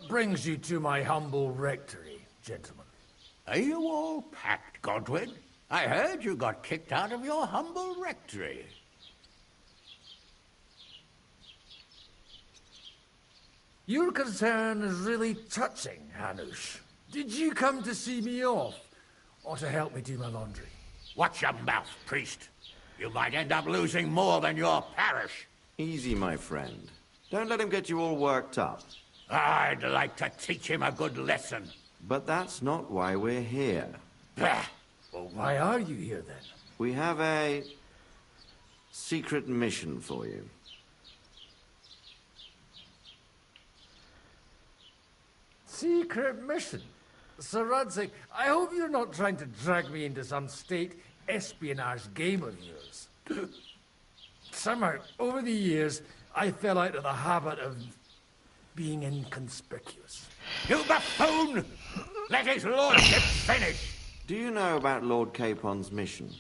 What brings you to my humble rectory, gentlemen? Are you all packed, Godwin? I heard you got kicked out of your humble rectory. Your concern is really touching, Hanush. Did you come to see me off, or to help me do my laundry? Watch your mouth, priest. You might end up losing more than your parish. Easy, my friend. Don't let him get you all worked up. I'd like to teach him a good lesson. But that's not why we're here. Bah. Well, why are you here, then? We have a secret mission for you. Secret mission? Sir Radzig, I hope you're not trying to drag me into some state espionage game of yours. Somehow, over the years, I fell out of the habit of being inconspicuous. You buffoon! Let his lordship finish! Do you know about Lord Capon's mission?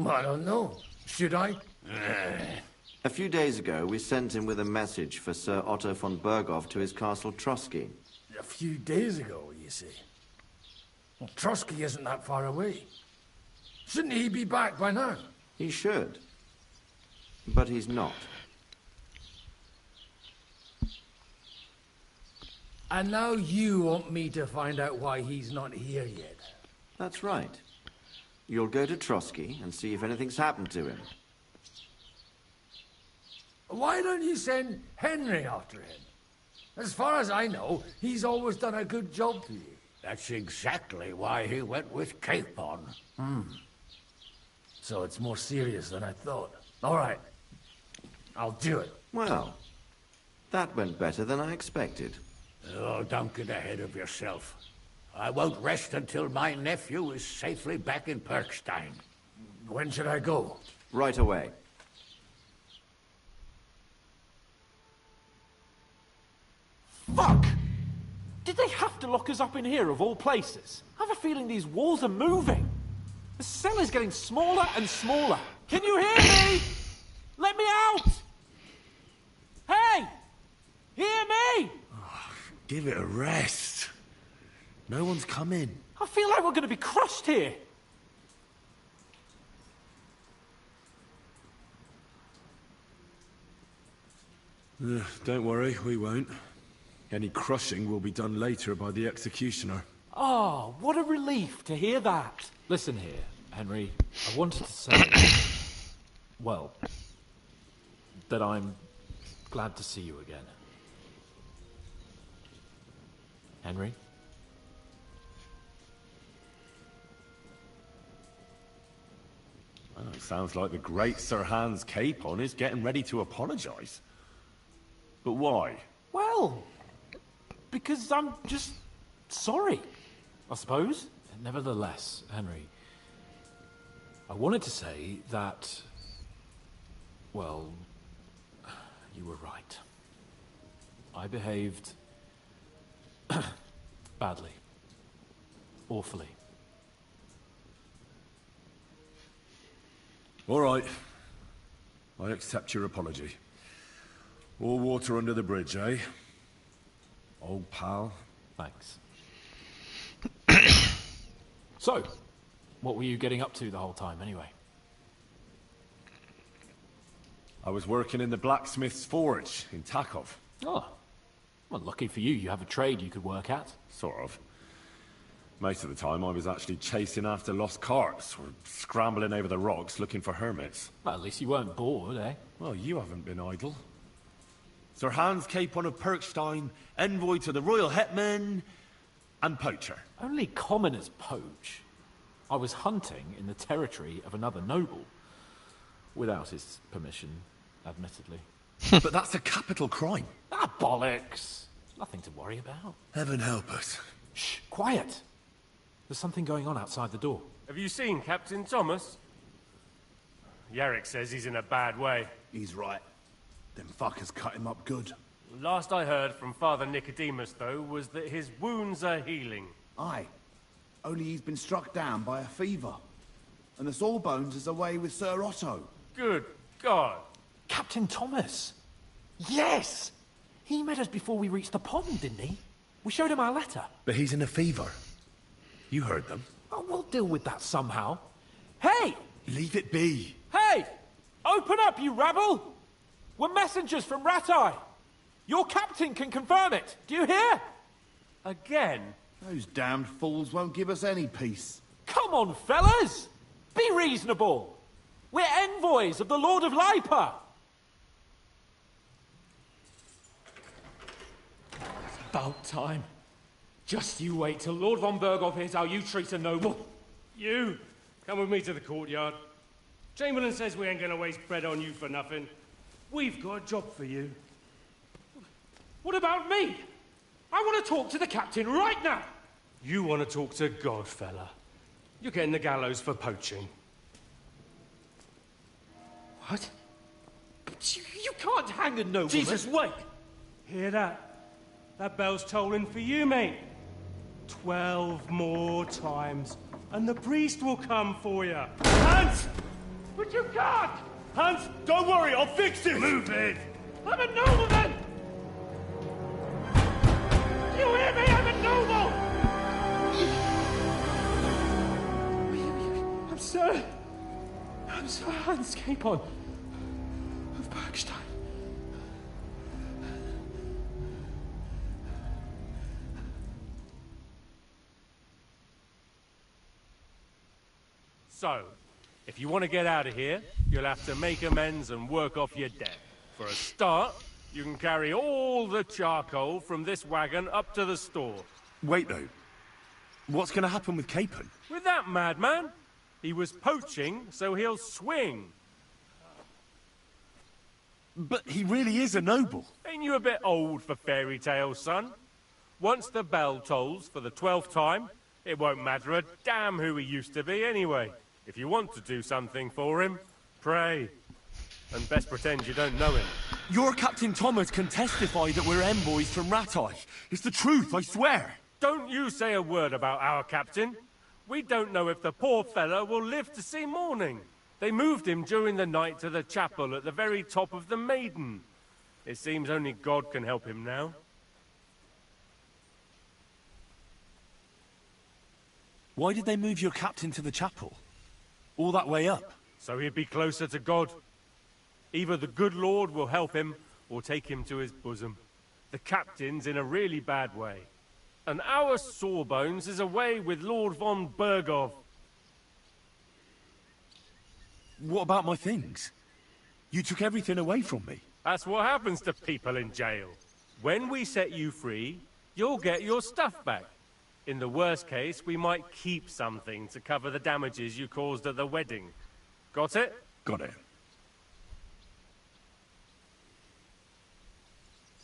I don't know. Should I? A few days ago, we sent him with a message for Sir Otto von Berghoff to his castle Trotsky. A few days ago, you see. Well, Trotsky isn't that far away. Shouldn't he be back by now? He should. But he's not. And now you want me to find out why he's not here yet. That's right. You'll go to Trotsky and see if anything's happened to him. Why don't you send Henry after him? As far as I know, he's always done a good job for you. That's exactly why he went with Capon. So it's more serious than I thought. All right. I'll do it. Well, that went better than I expected. Oh, don't get ahead of yourself. I won't rest until my nephew is safely back in Perkstein. When should I go? Right away. Fuck! Did they have to lock us up in here, of all places? I have a feeling these walls are moving. The cell is getting smaller and smaller. Can you hear me? Let me out! Hey! Hear me! Give it a rest. No one's come in. I feel like we're going to be crushed here. Don't worry, we won't. Any crushing will be done later by the executioner. Oh, what a relief to hear that. Listen here, Henry. I wanted to say... well, that I'm glad to see you again. Henry? Well, it sounds like the great Sir Hans Capon is getting ready to apologize. But why? Well, because I'm just sorry, I suppose. Nevertheless, Henry, I wanted to say that, well, you were right. I behaved badly. Awfully. All right. I accept your apology. All water under the bridge, eh? Old pal. Thanks. So, what were you getting up to the whole time, anyway? I was working in the blacksmith's forge in Takov. Oh. Well, lucky for you, you have a trade you could work at. Sort of. Most of the time I was actually chasing after lost carts, or scrambling over the rocks looking for hermits. Well, at least you weren't bored, eh? Well, you haven't been idle. Sir Hans Capon of Perkstein, envoy to the royal hetman, and poacher. Only commoners poach. I was hunting in the territory of another noble. Without his permission, admittedly. But that's a capital crime. Ah, bollocks! Nothing to worry about. Heaven help us. Shh, quiet! There's something going on outside the door. Have you seen Captain Thomas? Yarrick says he's in a bad way. He's right. Them fuckers cut him up good. Last I heard from Father Nicodemus, though, was that his wounds are healing. Aye. Only he's been struck down by a fever. And the Sawbones is away with Sir Otto. Good God. Captain Thomas! Yes! He met us before we reached the pond, didn't he? We showed him our letter. But he's in a fever. You heard them. Oh, we'll deal with that somehow. Hey! Leave it be. Hey! Open up, you rabble! We're messengers from Rattay. Your captain can confirm it. Do you hear? Again? Those damned fools won't give us any peace. Come on, fellas! Be reasonable. We're envoys of the Lord of Lipa. About time. Just you wait till Lord von Berghoff hears how you treat a noble. You, come with me to the courtyard. Chamberlain says we ain't gonna waste bread on you for nothing. We've got a job for you. What about me? I want to talk to the captain right now. You want to talk to God, fella. You're getting the gallows for poaching. What? But you can't hang a nobleman. Jesus, wait! Hear that? That bell's tolling for you, mate. 12 more times, and the priest will come for you. Hans! But you can't! Hans, don't worry, I'll fix it! Move it! I'm a nobleman! You hear me? I'm a noble! I'm Sir Hans Capon of Bergstein. So, if you want to get out of here, you'll have to make amends and work off your debt. For a start, you can carry all the charcoal from this wagon up to the store. Wait, though. What's going to happen with Capon? With that madman? He was poaching, so he'll swing. But he really is a noble. Ain't you a bit old for fairy tales, son? Once the bell tolls for the 12th time, it won't matter a damn who he used to be anyway. If you want to do something for him, pray. And best pretend you don't know him. Your Captain Thomas can testify that we're envoys from Rattay. It's the truth, I swear. Don't you say a word about our captain. We don't know if the poor fellow will live to see morning. They moved him during the night to the chapel at the very top of the Maiden. It seems only God can help him now. Why did they move your captain to the chapel? All that way up? So he'd be closer to God. Either the good Lord will help him, or take him to his bosom. The captain's in a really bad way. And our Sawbones is away with Lord von Berghoff. What about my things? You took everything away from me. That's what happens to people in jail. When we set you free, you'll get your stuff back. In the worst case, we might keep something to cover the damages you caused at the wedding. Got it? Got it.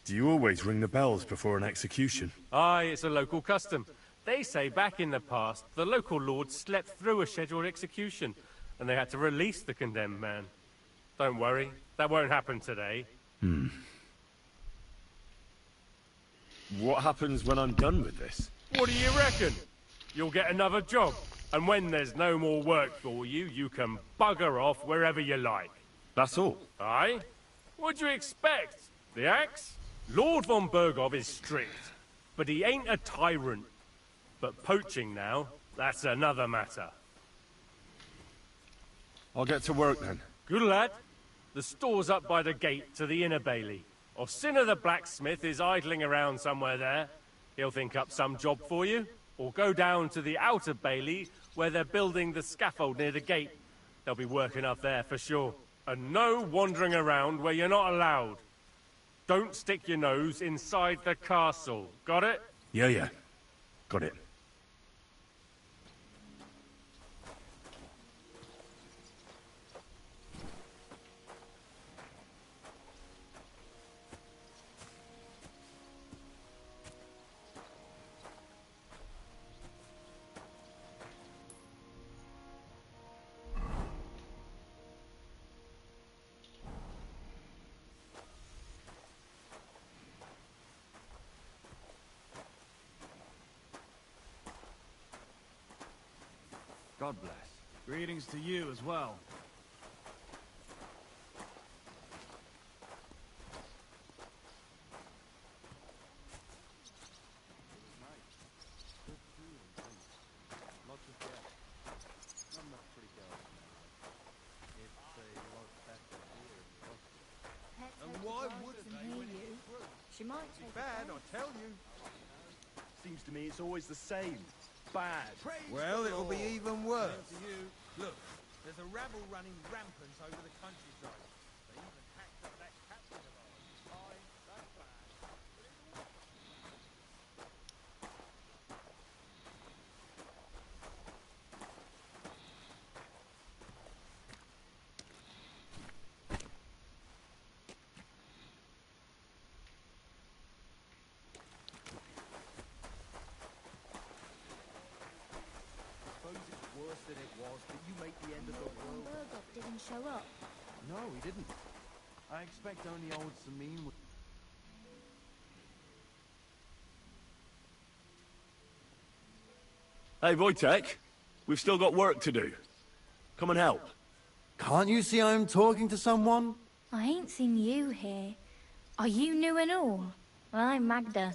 Do you always ring the bells before an execution? Aye, it's a local custom. They say back in the past, the local lord slept through a scheduled execution, and they had to release the condemned man. Don't worry, that won't happen today. What happens when I'm done with this? What do you reckon? You'll get another job, and when there's no more work for you, you can bugger off wherever you like. That's all? Aye? What'd you expect? The axe? Lord von Berghoff is strict, but he ain't a tyrant. But poaching now, that's another matter. I'll get to work then. Good lad. The store's up by the gate to the inner bailey. Orsina the blacksmith is idling around somewhere there. He'll think up some job for you. Or go down to the outer bailey, where they're building the scaffold near the gate. They'll be working up there for sure. And no wandering around where you're not allowed. Don't stick your nose inside the castle. Got it? Yeah. Got it. God bless. Greetings to you as well. She might take Bad, I tell you. Seems to me it's always the same. Bad. Well, it'll be even worse. Look, there's a rabble running rampant over the countryside. They even hacked up that captain of ours. Fine, that's bad. Worse than it was, but you make the end of the world. Burgov didn't show up. No, he didn't. I expect only old Sameen would... Hey, Wojtek, we've still got work to do. Come and help. Can't you see I'm talking to someone? I ain't seen you here. Are you new and all? Well, I'm Magda.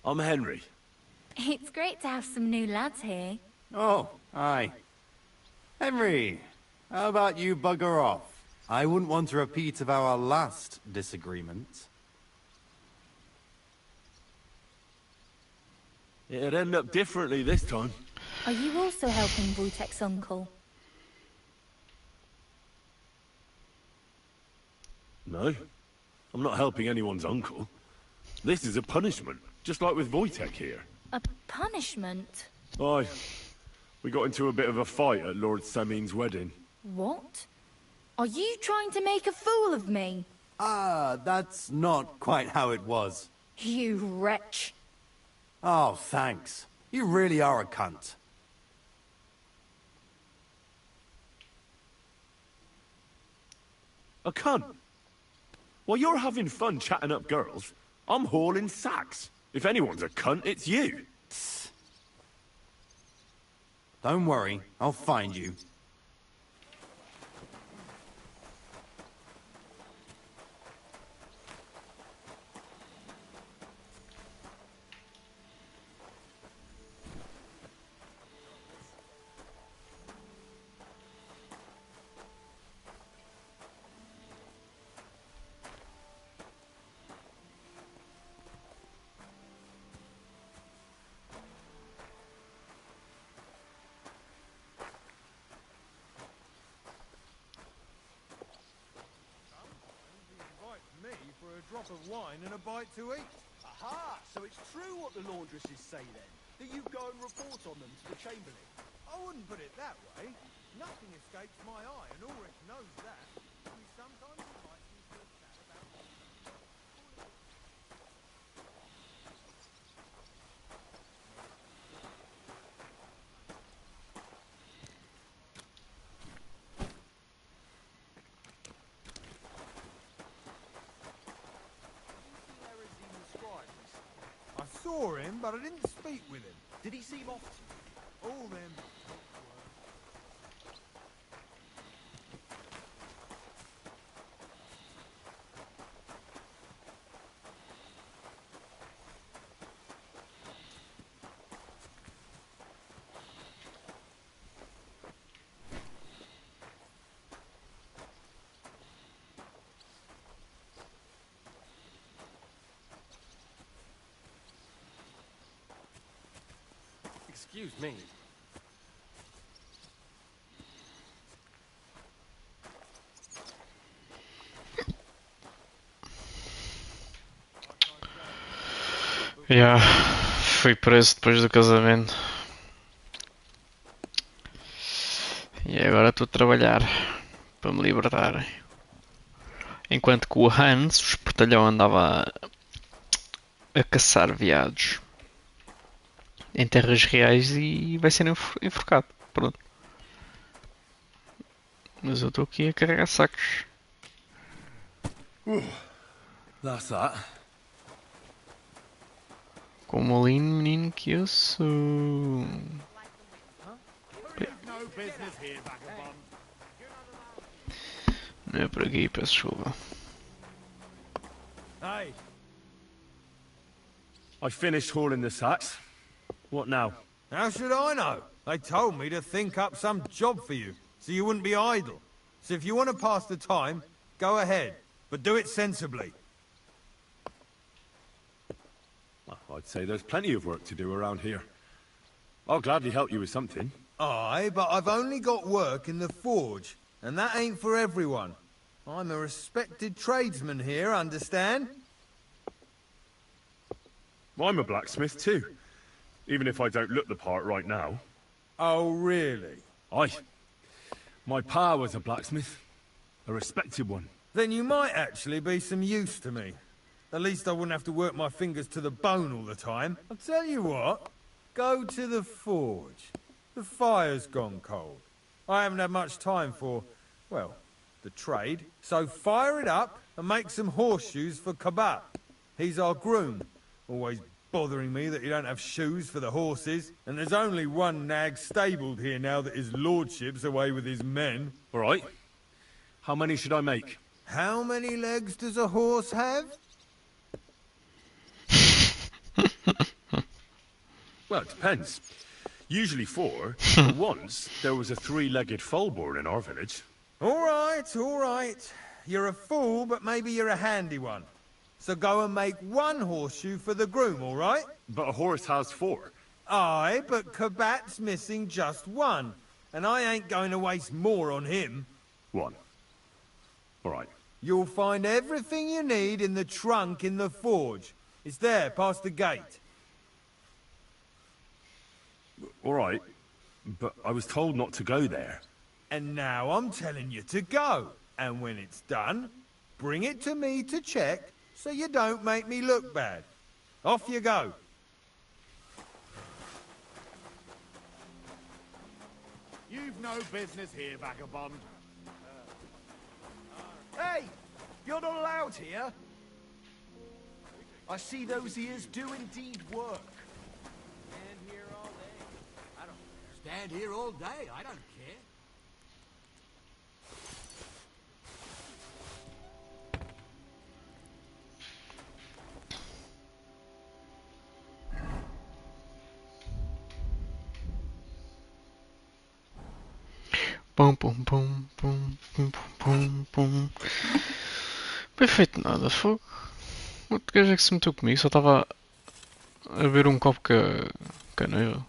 I'm Henry. It's great to have some new lads here. Oh, aye. Henry, how about you bugger off? I wouldn't want a repeat of our last disagreement. It'd end up differently this time. Are you also helping Wojtek's uncle? No, I'm not helping anyone's uncle. This is a punishment, just like with Wojtek here. A punishment? Aye. We got into a bit of a fight at Lord Sameen's wedding. What? Are you trying to make a fool of me? Ah, that's not quite how it was. You wretch. Oh, thanks. You really are a cunt. A cunt? While you're having fun chatting up girls, I'm hauling sacks. If anyone's a cunt, it's you. Don't worry, I'll find you. Drop of wine and a bite to eat. Aha! So it's true what the laundresses say then, that you go and report on them to the Chamberlain. I wouldn't put it that way. Nothing escapes my eye, and Ulrich knows that. He sometimes invites me to a chat about... I saw him, but I didn't speak with him. Did he seem off to you? All them... Excuse me. Yeah, fui preso depois do casamento. E agora estou a trabalhar para me libertar. Enquanto que o Hans, o espertalhão, andava a caçar veados em terras reais e vai ser enforcado. Pronto. Mas eu estou aqui a carregar sacos. That's that. Como o lindo menino que eu sou. Não é por aqui, peço desculpa. Hey. I finished hauling the sacks. What now? How should I know? They told me to think up some job for you, so you wouldn't be idle. So if you want to pass the time, go ahead, but do it sensibly. Well, I'd say there's plenty of work to do around here. I'll gladly help you with something. Aye, but I've only got work in the forge, and that ain't for everyone. I'm a respected tradesman here, understand? I'm a blacksmith too, even if I don't look the part right now. Oh, really? Aye. My pa was a blacksmith, a respected one. Then you might actually be some use to me. At least I wouldn't have to work my fingers to the bone all the time. I'll tell you what, go to the forge. The fire's gone cold. I haven't had much time for, well, the trade. So fire it up and make some horseshoes for Kabat. He's our groom. Always bothering me that you don't have shoes for the horses. And there's only one nag stabled here now that his lordship's away with his men. All right. How many should I make? How many legs does a horse have? Well, it depends. Usually 4. But once, there was a 3-legged foal born in our village. All right. You're a fool, but maybe you're a handy one. So go and make one horseshoe for the groom, all right? But a horse has 4. Aye, but Kabat's missing just one. And I ain't going to waste more on him. 1. All right. You'll find everything you need in the trunk in the forge. It's there, past the gate. All right. But I was told not to go there. And now I'm telling you to go. And when it's done, bring it to me to check, so you don't make me look bad. Off you go. You've no business here, vagabond. Hey! You're not allowed here. I see those ears do indeed work. Stand here all day. I don't care. Stand here all day. I don't care. Pum pum pum pum pum pum pum. Bem feito nada, fogo. O que gajo é que se meteu comigo? Só estava a beber um copo com a noiva.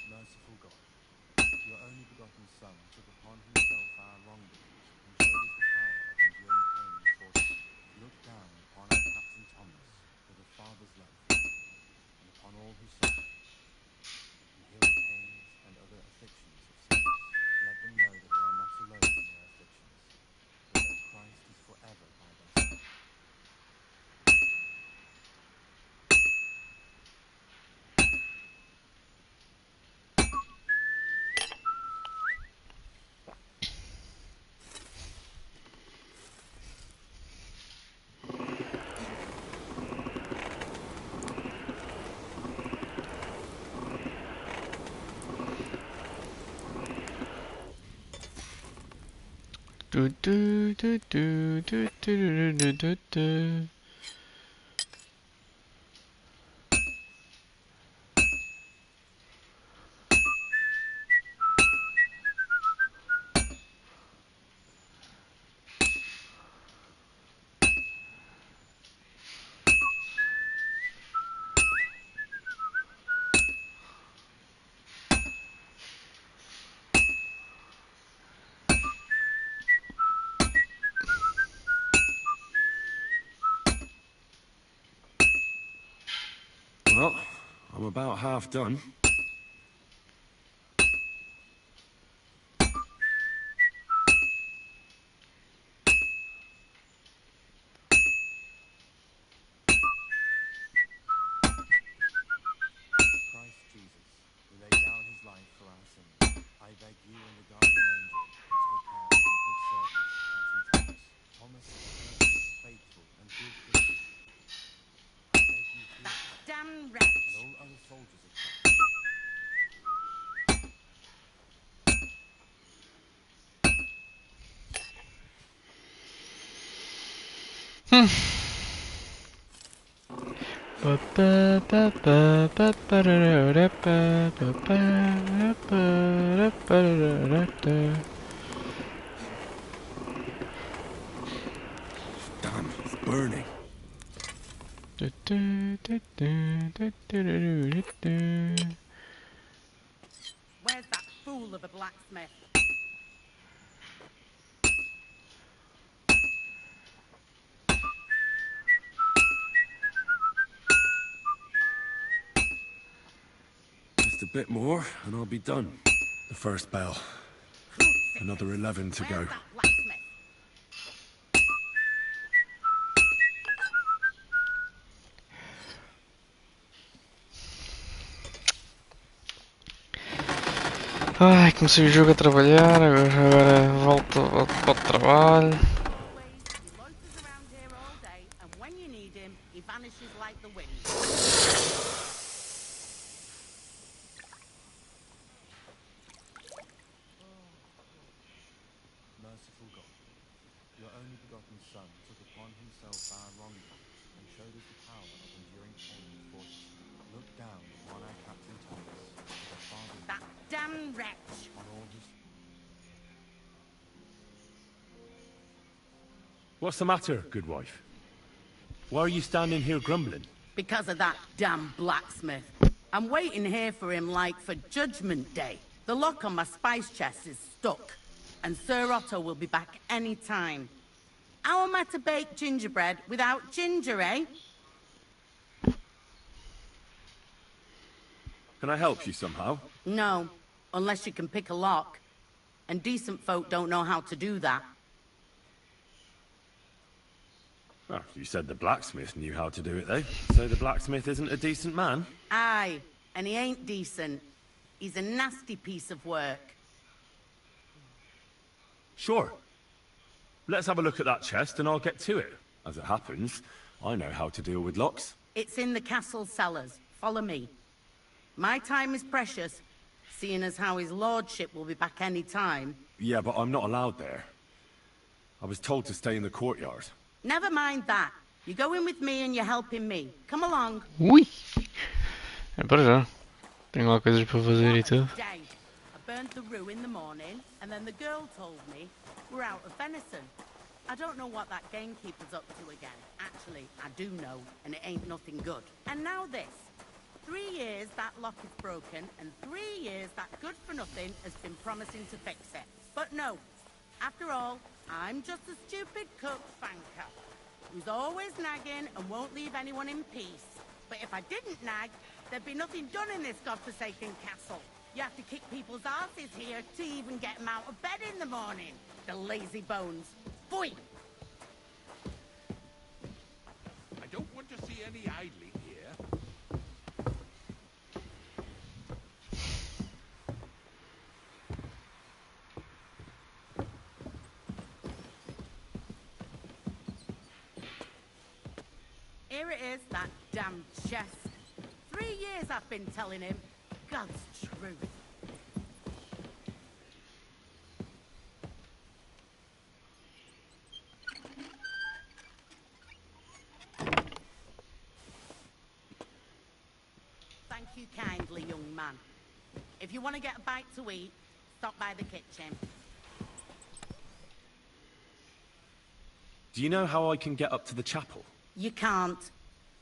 Merciful God, your only begotten Son took upon himself our wrongdoings and showed us the power of enduring pain and fortune. Look down upon our Captain Thomas with a father's love, and upon all who suffer, and heal the pains and other afflictions of sinners. Let them know that they are not alone in their afflictions, but that Christ is forever by their side. Do do do do do do do do do. Well, I'm about half done. Christ Jesus, who laid down his life for our sins, I beg you and the guardian angel to take care of your good servant, Captain Thomas. Thomas is a courteous, faithful, and good Christian. I beg you to Damn wretch! and all other soldiers of Christ. Damn, it's burning. Where's that fool of a blacksmith? Just a bit more, and I'll be done. The first bell. Another 11 to go. Where's that blacksmith? Ai, comecei o jogo a trabalhar, agora volto para o trabalho. He loiters around here all day, and when you need him, he vanishes like the wind. Merciful God, your only begotten Son took upon himself our wrongdoings and showed us the power of enduring pain and fortitude. Look down upon our Captain Thomas, the Father That damn wretch! on all his... What's the matter, good wife? Why are you standing here grumbling? Because of that damn blacksmith. I'm waiting here for him like for Judgment Day. The lock on my spice chest is stuck, and Sir Otto will be back any time. How am I to bake gingerbread without ginger, eh? Can I help you somehow? No, unless you can pick a lock. And decent folk don't know how to do that. Well, you said the blacksmith knew how to do it, though. So the blacksmith isn't a decent man? Aye, and he ain't decent. He's a nasty piece of work. Sure. Let's have a look at that chest and I'll get to it. As it happens, I know how to deal with locks. It's in the castle cellars. Follow me. My time is precious, seeing as how his lordship will be back any time. Yeah, but I'm not allowed there. I was told to stay in the courtyard. Never mind that. You're going with me and you're helping me. Come along. Ui! É para já. Tenho lá coisas para fazer e tudo. Day. I burnt the rue in the morning, and then the girl told me we're out of venison. I don't know what that gamekeeper's up to again. Actually, I do know, and it ain't nothing good. And now this. 3 years that lock is broken, and 3 years that good-for-nothing has been promising to fix it. But no. After all, I'm just a stupid cook banker who's always nagging and won't leave anyone in peace. But if I didn't nag, there'd be nothing done in this godforsaken castle. You have to kick people's asses here to even get them out of bed in the morning. The lazy bones. Boy! I don't want to see any idling here. Here it is, that damn chest. 3 years I've been telling him. God's truth. Thank you kindly, young man. If you want to get a bite to eat, stop by the kitchen. Do you know how I can get up to the chapel? You can't.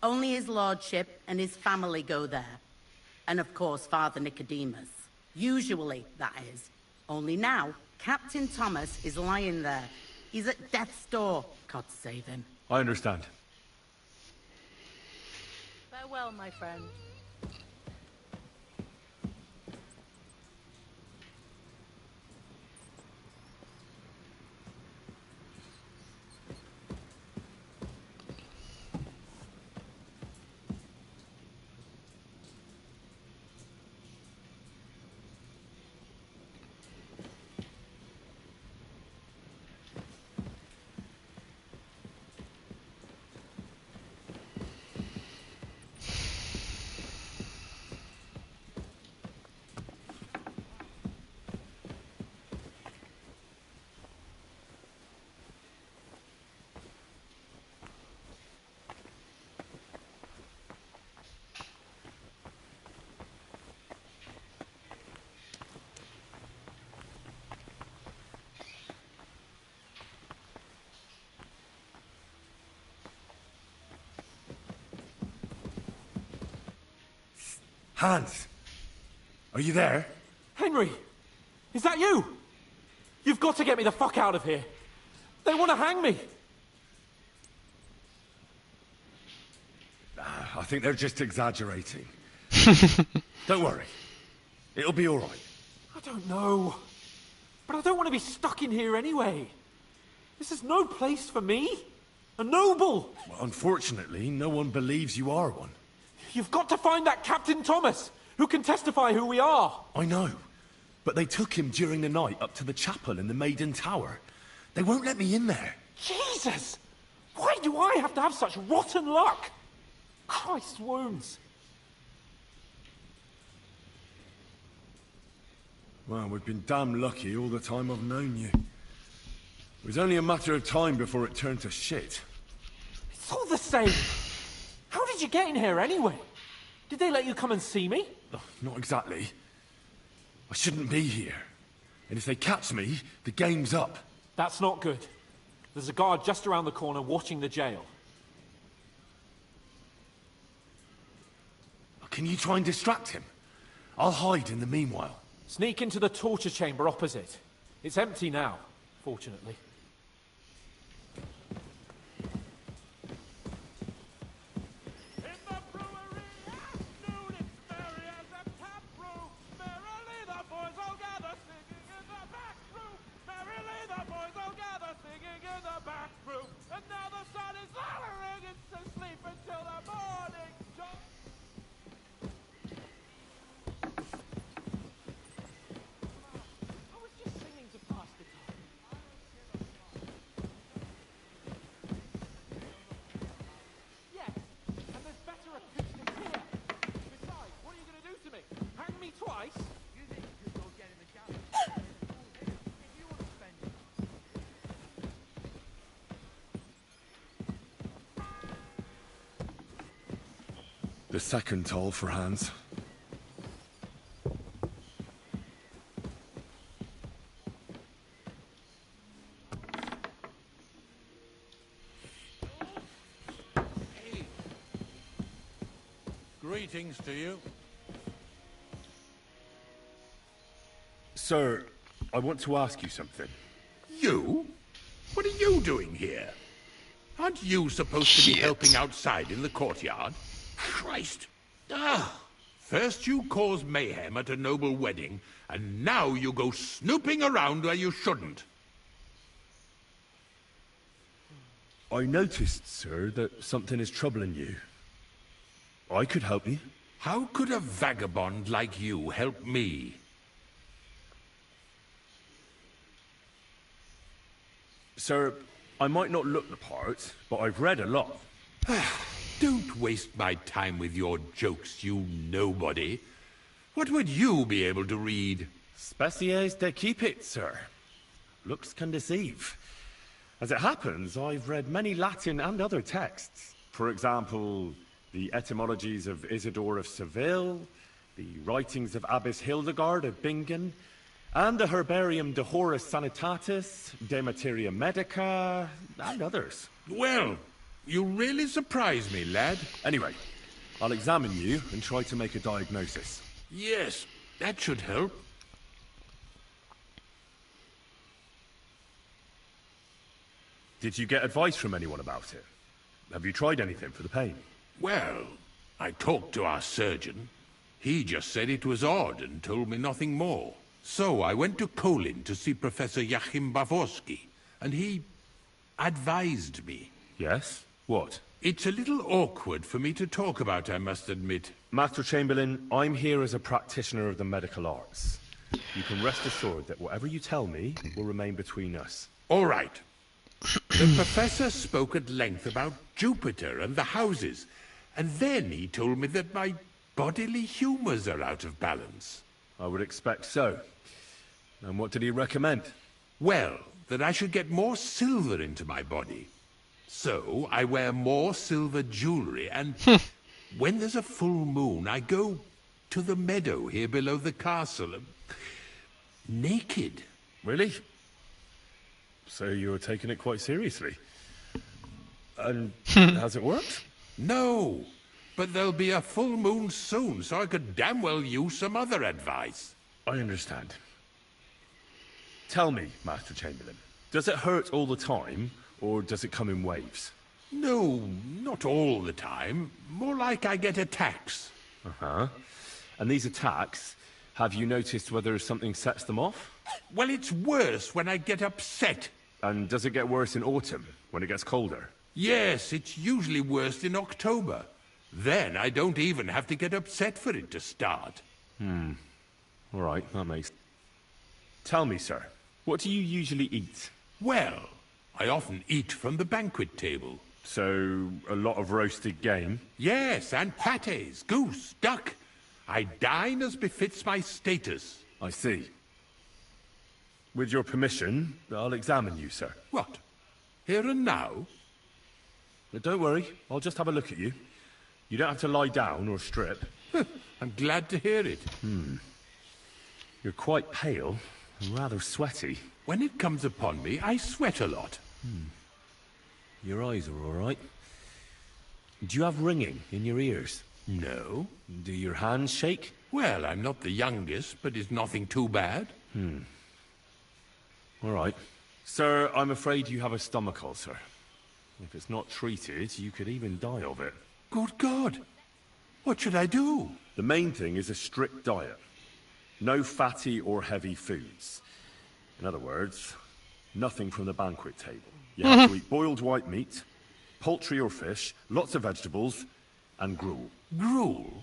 Only his lordship and his family go there. And of course, Father Nicodemus. Usually, that is. Only now, Captain Thomas is lying there. He's at death's door. God save him. I understand. Farewell, my friend. Hans! Are you there? Henry! Is that you? You've got to get me the fuck out of here. They want to hang me. I think they're just exaggerating. Don't worry. It'll be all right. I don't know. But I don't want to be stuck in here anyway. This is no place for me. A noble. Well, unfortunately, no one believes you are one. You've got to find that Captain Thomas, who can testify who we are. I know. But they took him during the night up to the chapel in the Maiden Tower. They won't let me in there. Jesus! Why do I have to have such rotten luck? Christ's wounds. Well, we've been damn lucky all the time I've known you. It was only a matter of time before it turned to shit. It's all the same. How did you get in here anyway? Did they let you come and see me? Oh, not exactly. I shouldn't be here. And if they catch me, the game's up. That's not good. There's a guard just around the corner watching the jail. Can you try and distract him? I'll hide in the meanwhile. Sneak into the torture chamber opposite. It's empty now, fortunately. The second toll for Hans. Greetings to you. Sir, I want to ask you something. You? What are you doing here? Aren't you supposed to be helping outside in the courtyard? Christ! First you cause mayhem at a noble wedding, and now you go snooping around where you shouldn't. I noticed, sir, that something is troubling you. I could help you. How could a vagabond like you help me? Sir, I might not look the part, but I've read a lot. Don't waste my time with your jokes, you nobody. What would you be able to read? Species de Cupid, sir. Looks can deceive. As it happens, I've read many Latin and other texts. For example, the etymologies of Isidore of Seville, the writings of Abbess Hildegard of Bingen, and the Herbarium de Horis Sanitatis, De Materia Medica, and others. Well, you really surprise me, lad. Anyway, I'll examine you and try to make a diagnosis. Yes, that should help. Did you get advice from anyone about it? Have you tried anything for the pain? Well, I talked to our surgeon. He just said it was odd and told me nothing more. So I went to Kolin to see Professor Joachim Bavorsky, and he advised me. Yes? What? It's a little awkward for me to talk about, I must admit. Master Chamberlain, I'm here as a practitioner of the medical arts. You can rest assured that whatever you tell me will remain between us. All right. The professor spoke at length about Jupiter and the houses, and then he told me that my bodily humors are out of balance. I would expect so. And what did he recommend? Well, that I should get more silver into my body. So I wear more silver jewelry, and when there's a full moon, I go to the meadow here below the castle, naked. Really? So you're taking it quite seriously. And has it worked? No. But there'll be a full moon soon, so I could damn well use some other advice. I understand. Tell me, Master Chamberlain, does it hurt all the time, or does it come in waves? No, not all the time. More like I get attacks. Uh-huh. And these attacks, have you noticed whether something sets them off? Well, it's worse when I get upset. And does it get worse in autumn, when it gets colder? Yes, it's usually worse in October. Then I don't even have to get upset for it to start. All right, that makes... Tell me, sir, what do you usually eat? Well, I often eat from the banquet table. So, a lot of roasted game? Yes, and pâtés, goose, duck. I dine as befits my status. I see. With your permission, I'll examine you, sir. What? Here and now? Don't worry, I'll just have a look at you. You don't have to lie down or strip. I'm glad to hear it. You're quite pale and rather sweaty. When it comes upon me, I sweat a lot. Your eyes are all right. Do you have ringing in your ears? No. Do your hands shake? Well, I'm not the youngest, but it's nothing too bad. All right. Sir, I'm afraid you have a stomach ulcer. If it's not treated, you could even die of it. Good God! What should I do? The main thing is a strict diet. No fatty or heavy foods. In other words, nothing from the banquet table. You have to eat boiled white meat, poultry or fish, lots of vegetables, and gruel. Gruel?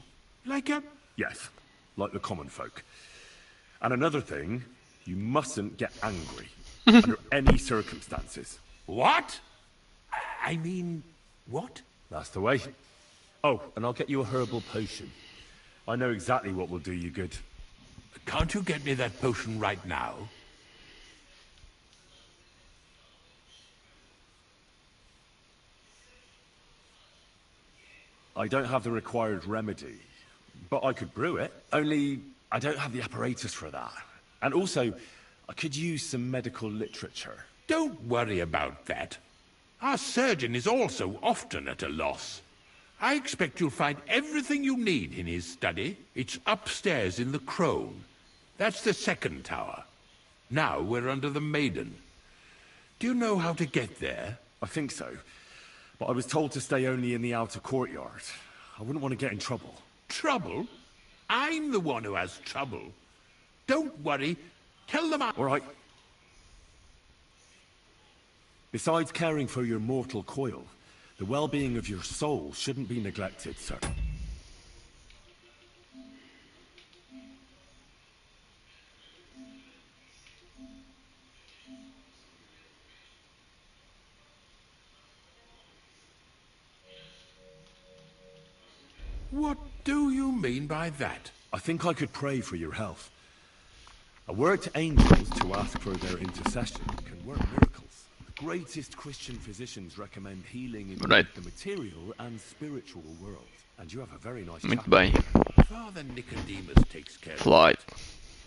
Like a... Yes, like the common folk. And another thing, you mustn't get angry under any circumstances. What? I mean, what? That's the way. Oh, and I'll get you a herbal potion. I know exactly what will do you good. Can't you get me that potion right now? I don't have the required remedy, but I could brew it. Only, I don't have the apparatus for that. And also, I could use some medical literature. Don't worry about that. Our surgeon is also often at a loss. I expect you'll find everything you need in his study. It's upstairs in the Crone. That's the second tower. Now we're under the Maiden. Do you know how to get there? I think so. But I was told to stay only in the outer courtyard. I wouldn't want to get in trouble. Trouble? I'm the one who has trouble. Don't worry. Tell them I... All right. Besides caring for your mortal coil, the well-being of your soul shouldn't be neglected, sir. What do you mean by that? I think I could pray for your health. A word to angels to ask for their intercession can work miracles. The greatest Christian physicians recommend healing in both the material and spiritual world. And you have a very nice chapel. Father Nicodemus takes care of it.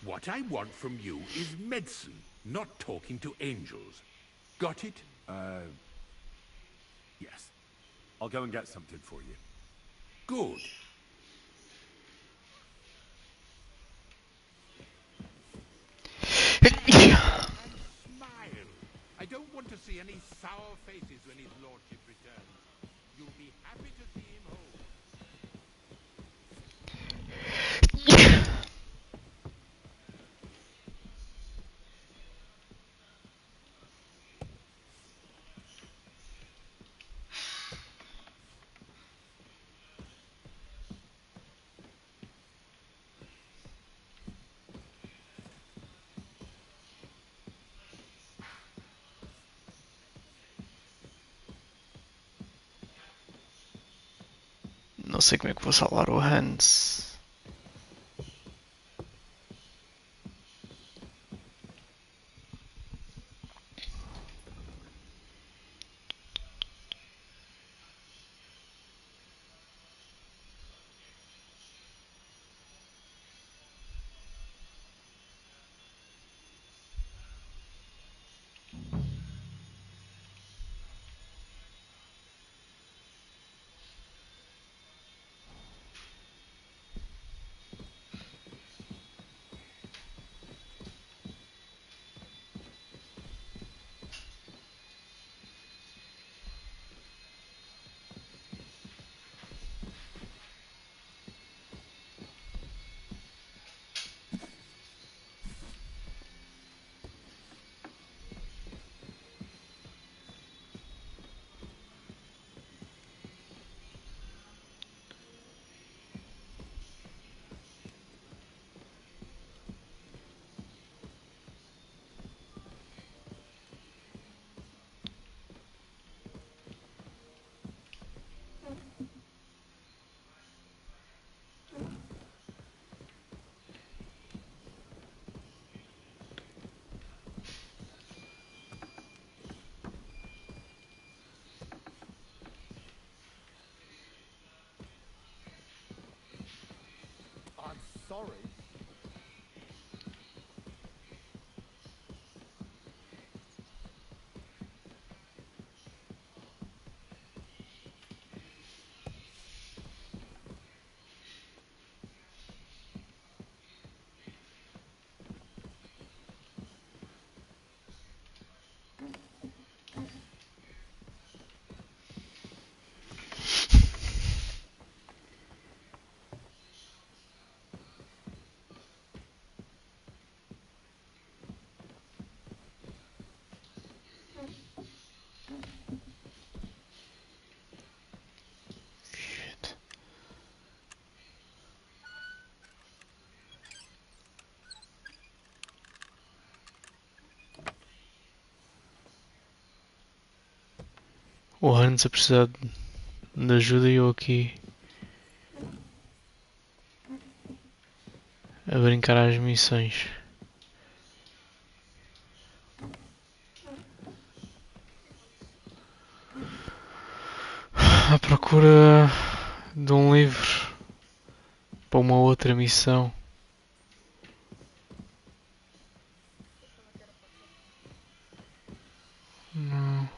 What I want from you is medicine, not talking to angels. Got it? Yes. I'll go and get something for you. Good. Smile. I don't want to see any sour faces when his lordship returns. You'll be happy to see him home. Não sei como é que vou salvar o Hans. sorry. O Hans a precisar de ajuda e eu aqui a brincar às missões. À procura de um livro para uma outra missão. Não.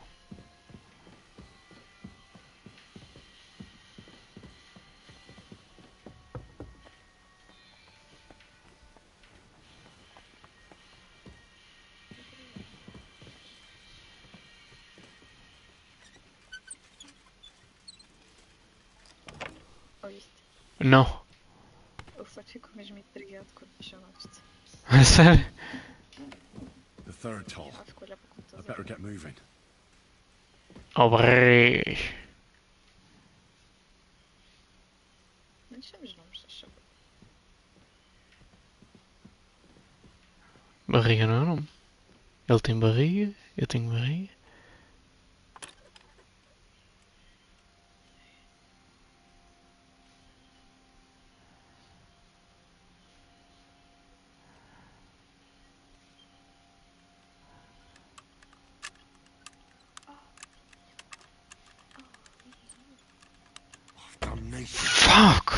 Ouviste? Não. Eu só fico mesmo intrigado quando me chamaste. É sério? The third toll. Ah, fico a olhar para o I computador. better get moving. Oh, barris. Não lhe chames nomes, faz favor. Barriga não é nome. Ele tem barriga, eu tenho barriga. Fuck!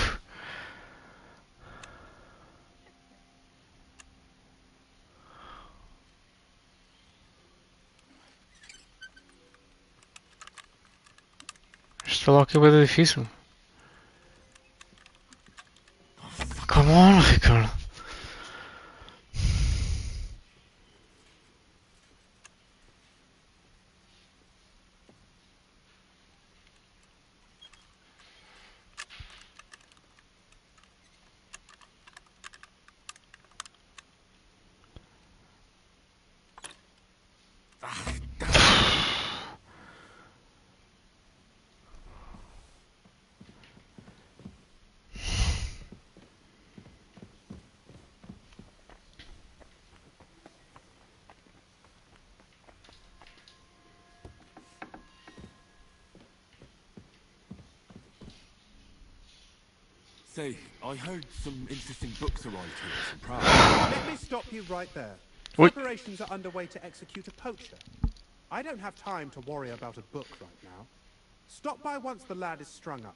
Isto foi logo que é difícil. Come on, Ricardo. Say, I heard some interesting books arrived here from Prague. Let me stop you right there. Oi. Preparations are underway to execute a poacher. I don't have time to worry about a book right now. Stop by once the lad is strung up.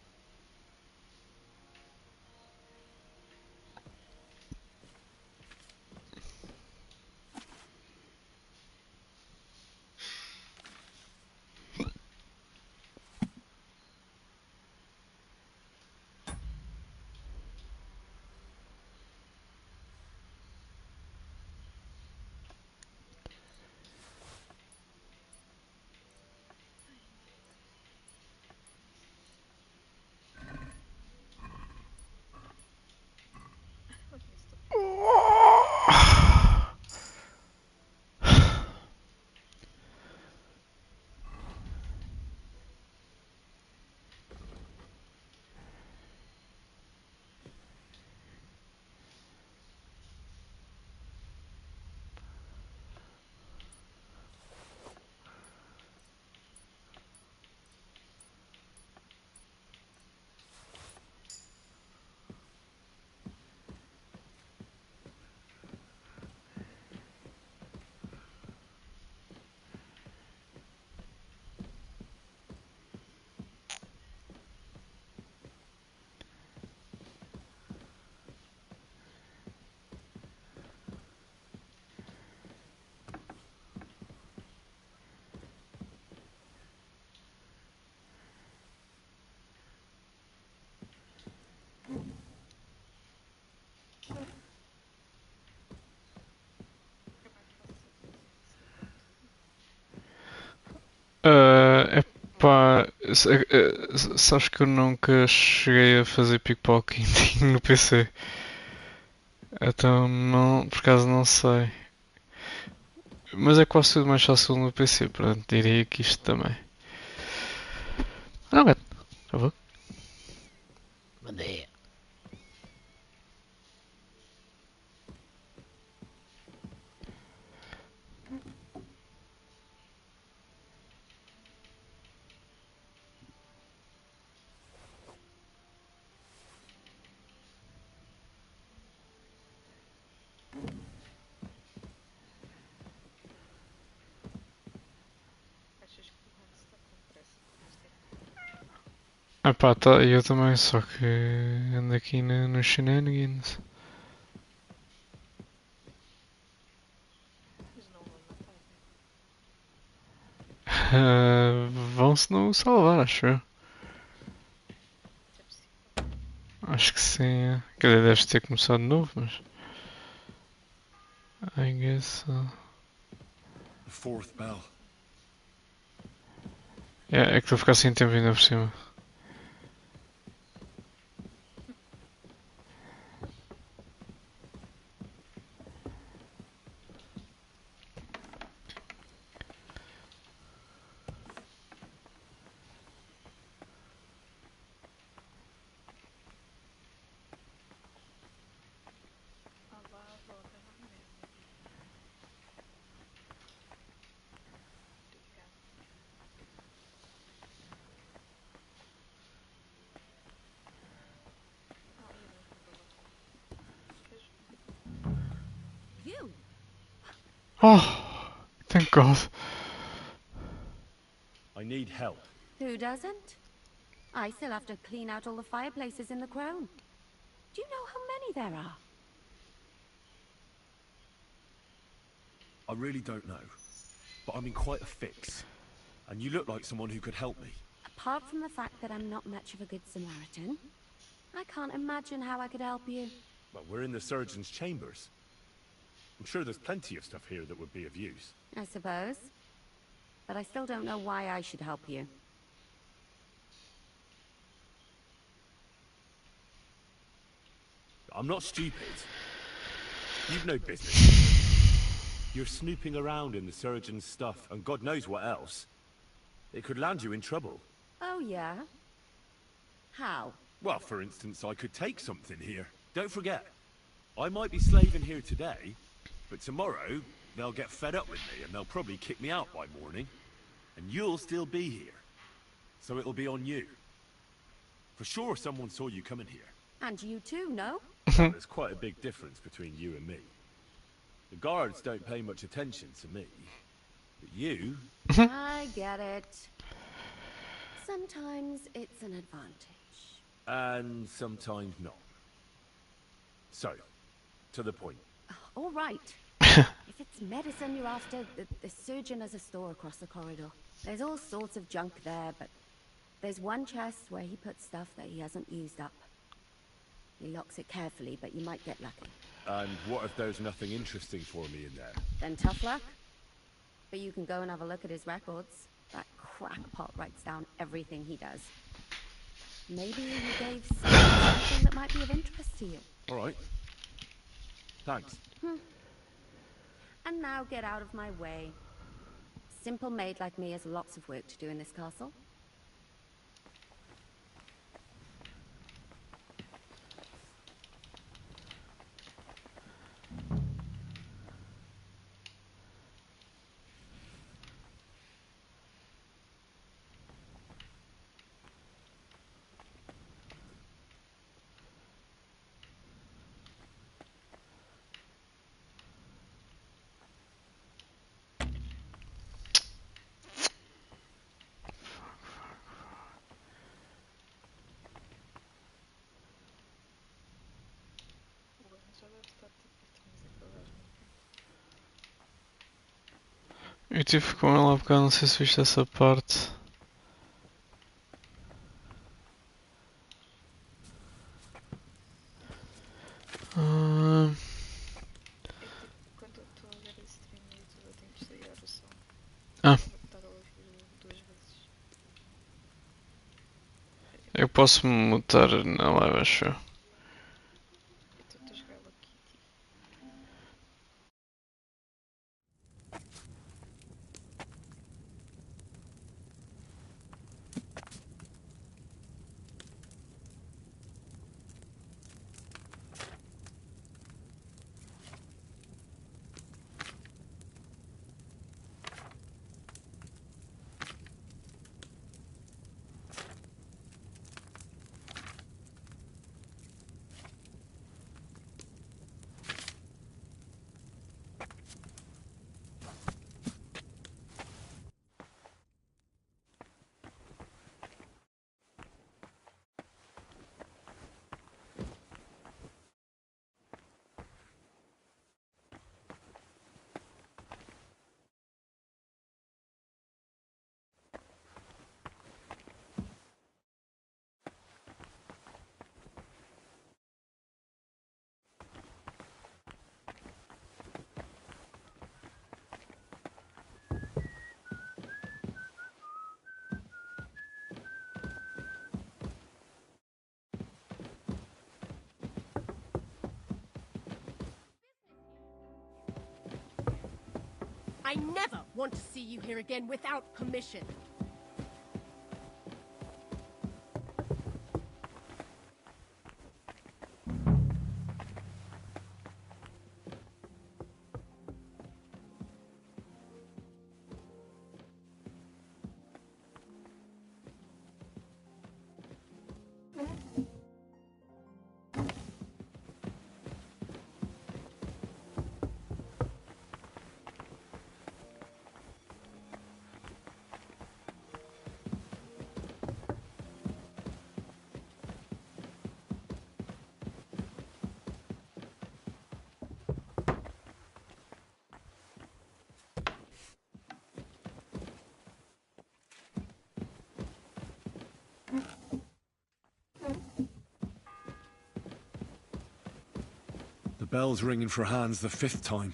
Sabes que eu nunca cheguei a fazer pickpocketing no PC. Então, não, por acaso não sei. Mas é quase tudo mais fácil no PC, portanto diria que isto também. Não, gato. Já vou. Bom dia. Achas que o Hans está com pressa? Ah pá, tá, eu também, só que ando aqui nos shenanigans. Mas não vou matar. Vão-se não salvar, acho eu. É possível. Acho que sim. Quer dizer, deves ter começado de novo, mas. I guess. The fourth bell. É que estou a ficar sem tempo ainda por cima. Ah lá, volta na merda. Obrigada. Ah, eu não vou voltar. You! Oh! Thank God. I need help. Who doesn't? I still have to clean out all the fireplaces in the Crown. Do you know how many there are? I really don't know. But I'm in quite a fix. And you look like someone who could help me. Apart from the fact that I'm not much of a good Samaritan, I can't imagine how I could help you. Well, we're in the surgeon's chambers. I'm sure there's plenty of stuff here that would be of use. I suppose. But I still don't know why I should help you. I'm not stupid. You've no business. You're snooping around in the surgeon's stuff, and God knows what else. It could land you in trouble. Oh, yeah? How? Well, for instance, I could take something here. Don't forget, I might be slaving here today, but tomorrow they'll get fed up with me and they'll probably kick me out by morning. And you'll still be here. So it'll be on you. For sure someone saw you coming here. And you too, no? There's quite a big difference between you and me. The guards don't pay much attention to me. But you... I get it. Sometimes it's an advantage. And sometimes not. So, to the point. All right. If it's medicine you're after, the surgeon has a store across the corridor. There's all sorts of junk there, but there's one chest where he puts stuff that he hasn't used up. He locks it carefully, but you might get lucky. And what if there's nothing interesting for me in there? Then tough luck. But you can go and have a look at his records. That crackpot writes down everything he does. Maybe he gave something that might be of interest to you. All right. Thanks. And now get out of my way. Simple maid like me has lots of work to do in this castle. O Hans já deve estar tipo, estamos a acabar. Eu tive com ela há bocado, não sei se viste essa parte. Quando eu estou a ver esse stream no YouTube, eu tenho que desligar o som. Ah. Vou estar a ouvir duas vezes. posso mutar na live, acho eu. I never want to see you here again without permission. The bell's ringing for Hans the 5th time.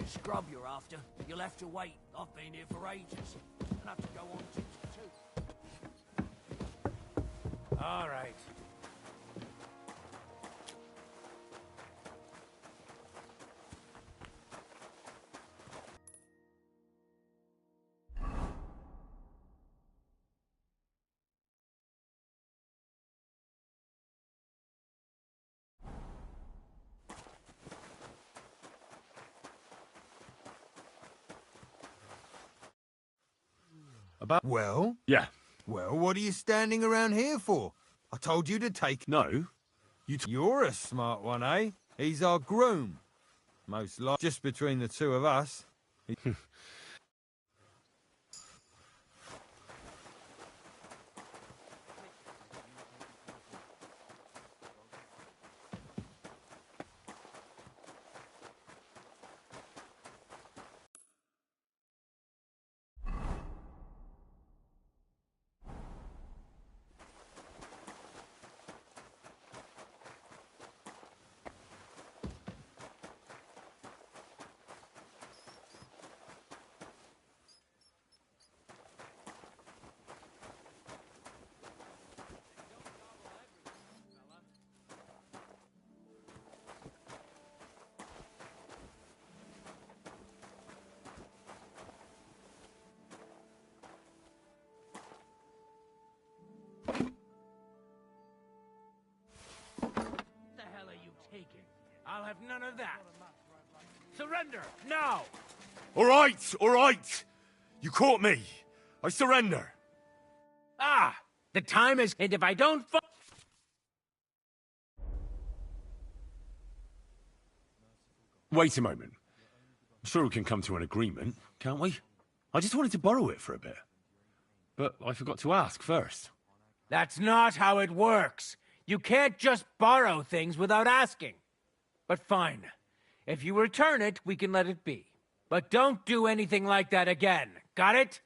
Scrub you're after. You'll have to wait. I've been here for ages. I'll have to go on to. All right. Well? Yeah. Well, what are you standing around here for? I told you to take... No. You're a smart one, eh? He's our groom. Most likely just between the two of us. I'll have none of that. Surrender, now! All right, all right. You caught me. I surrender. Ah, the time is... And if I don't... Wait a moment. I'm sure we can come to an agreement, can't we? I just wanted to borrow it for a bit. But I forgot to ask first. That's not how it works. You can't just borrow things without asking. But fine. If you return it, we can let it be. But don't do anything like that again. Got it?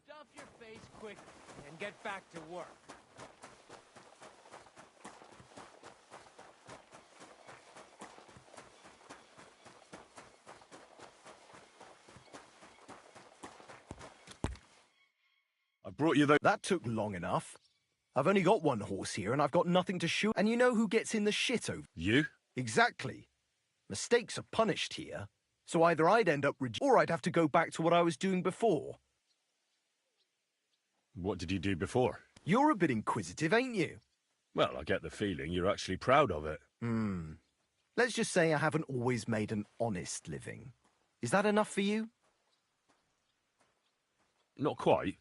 Stuff your face quick and get back to work. I brought you the... That took long enough. I've only got one horse here and I've got nothing to shoot. And you know who gets in the shit over? You? Exactly. Mistakes are punished here. So either I'd end up or I'd have to go back to what I was doing before. What did you do before? You're a bit inquisitive, ain't you? Well, I get the feeling you're actually proud of it. Let's just say I haven't always made an honest living. Is that enough for you? Not quite.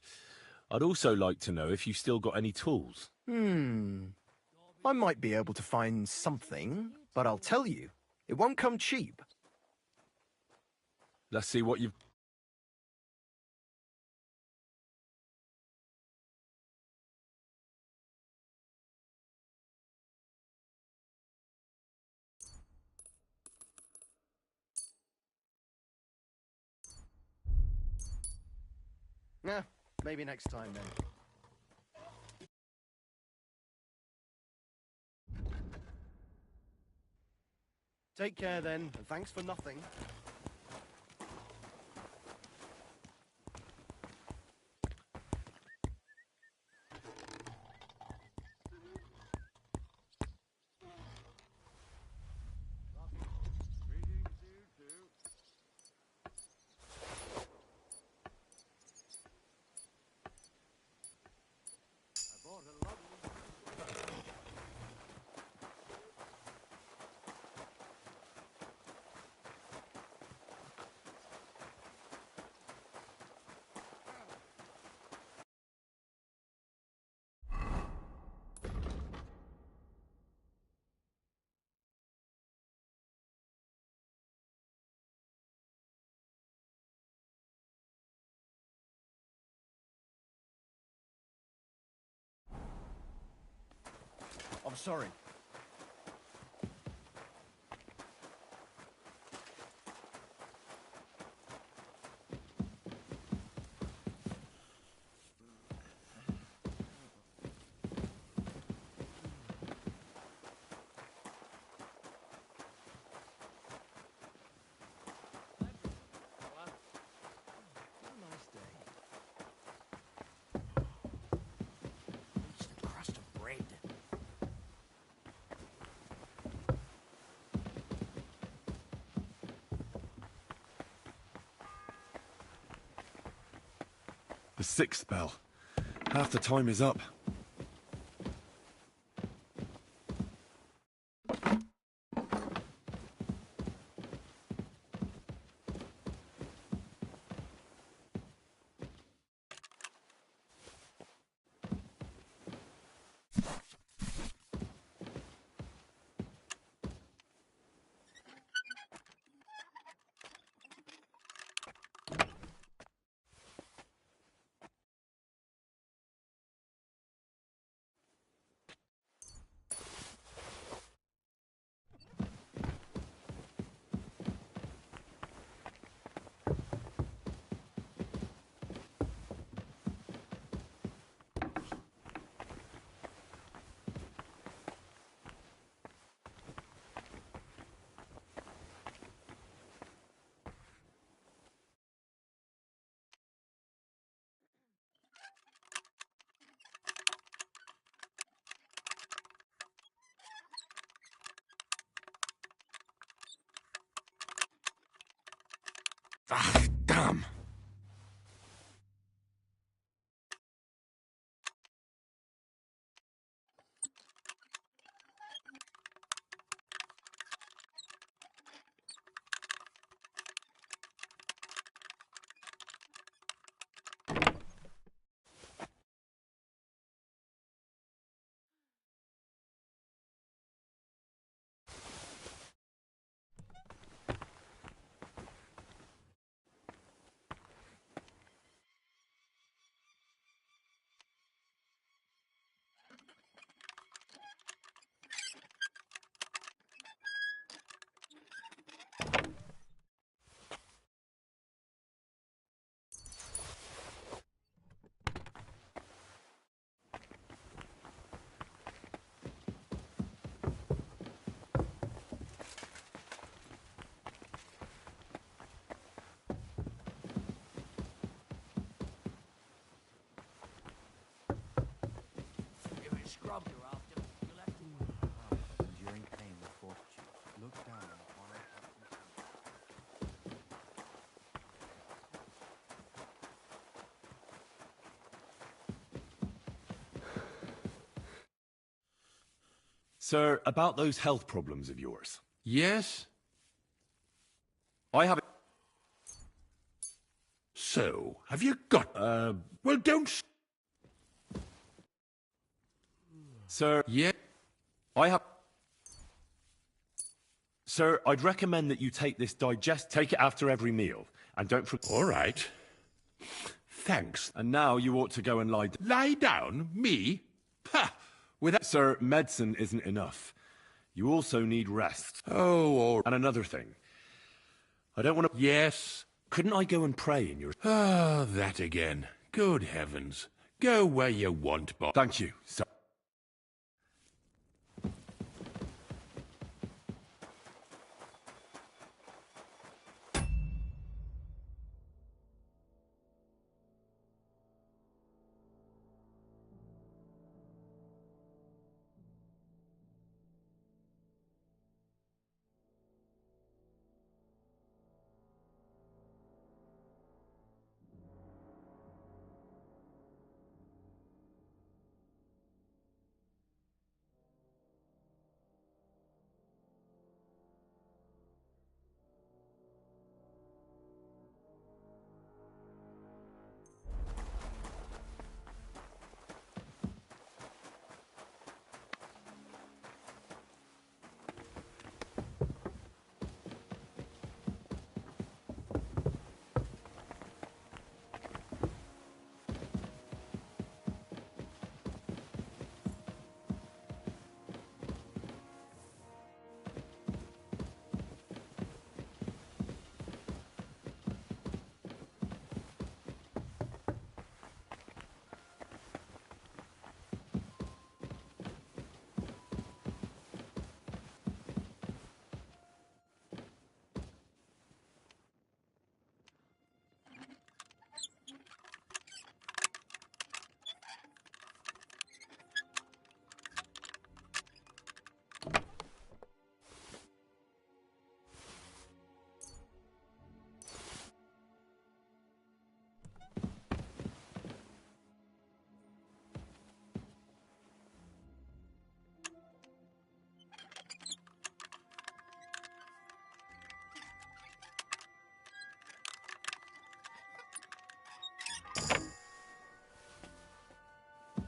I'd also like to know if you still got any tools. I might be able to find something, but I'll tell you, it won't come cheap. Let's see what you've... Yeah, maybe next time then. Take care then, and thanks for nothing. I'm sorry. The sixth bell. Half the time is up. Ah, damn. Sir, about those health problems of yours. Yes? I have... So, have you got... Well, don't... Sir... Yeah? I have... Sir, I'd recommend that you take this take it after every meal, and don't forget... All right. Thanks. And now you ought to go and lie... Lie down? Me? Ha! Without... Sir, medicine isn't enough. You also need rest. Oh, all... And another thing. I don't want to... Yes? Couldn't I go and pray in your... Ah, that again. Good heavens. Go where you want, Bob. Thank you, sir.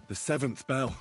The 7th bell.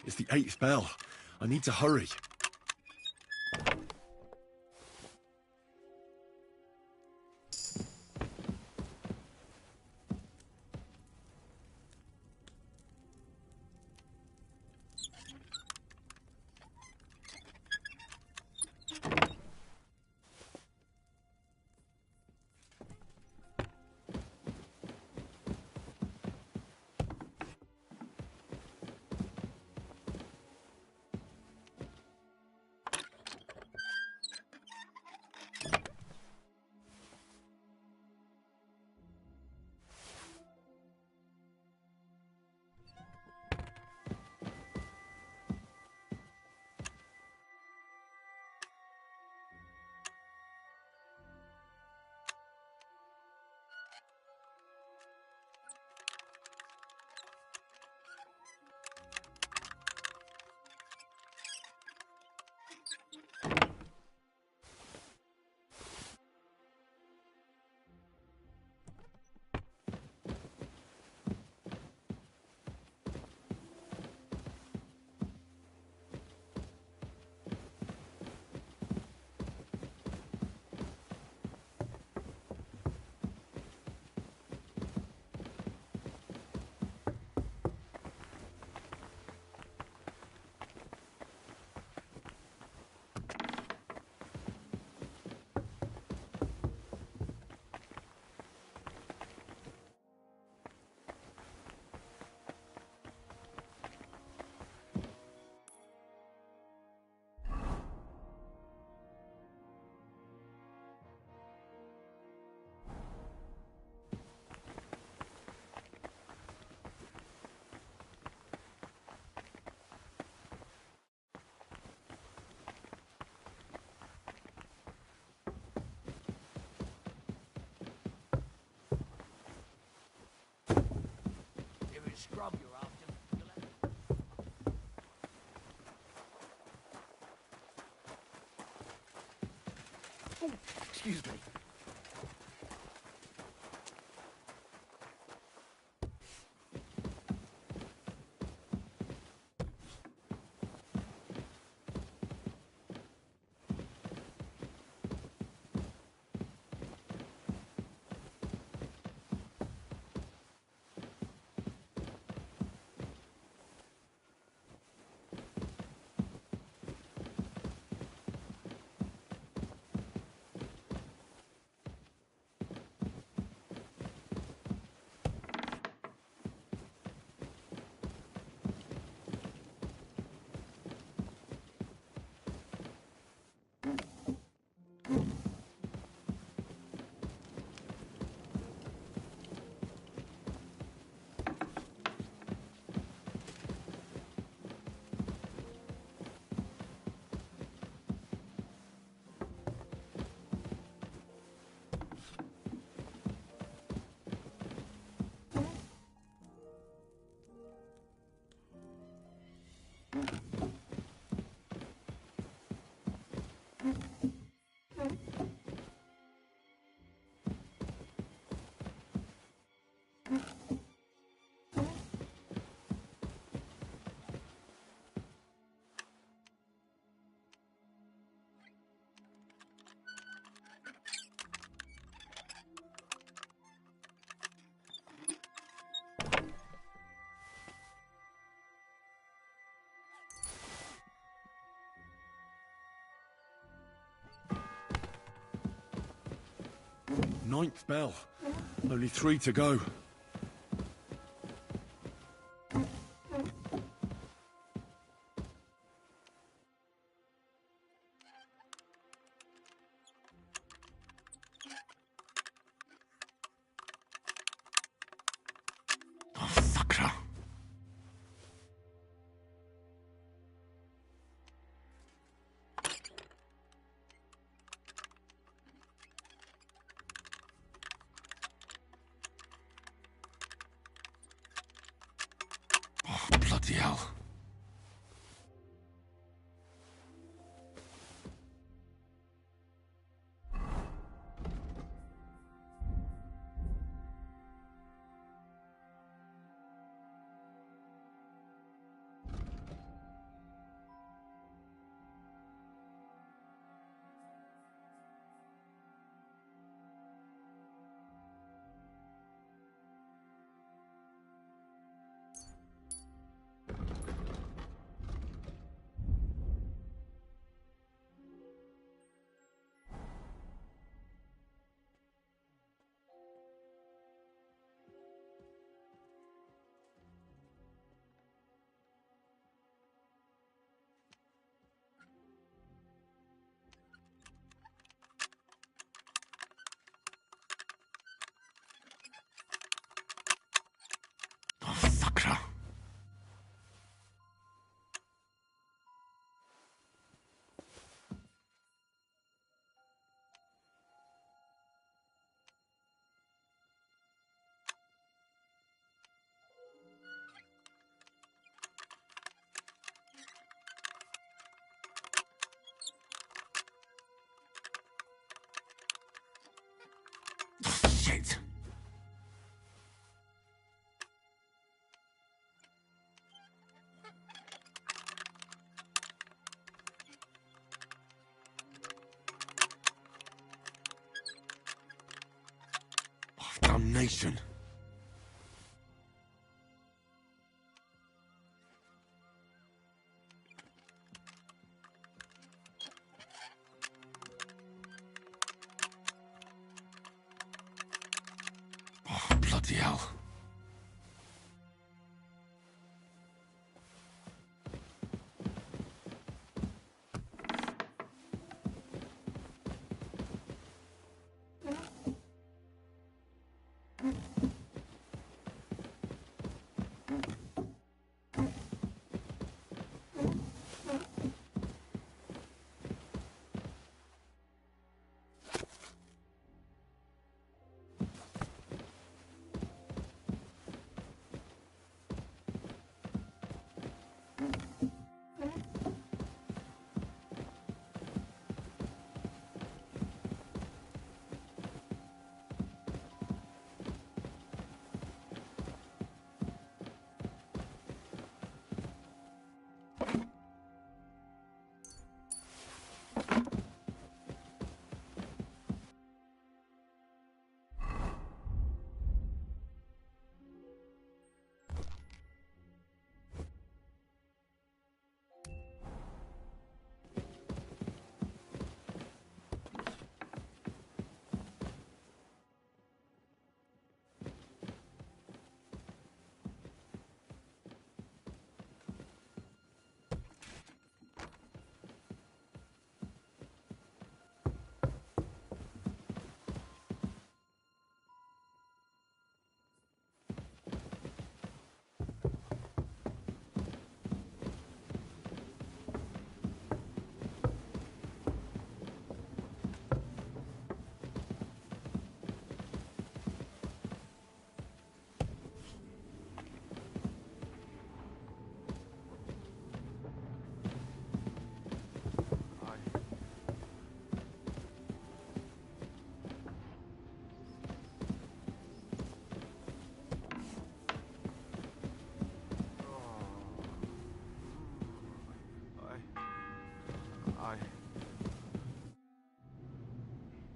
It's the 8th bell. I need to hurry. Scrub you're after. Oh, excuse me. Ninth bell. Only 3 to go. Bloody hell. Sakra. Shit. Damnation. Oh, bloody hell.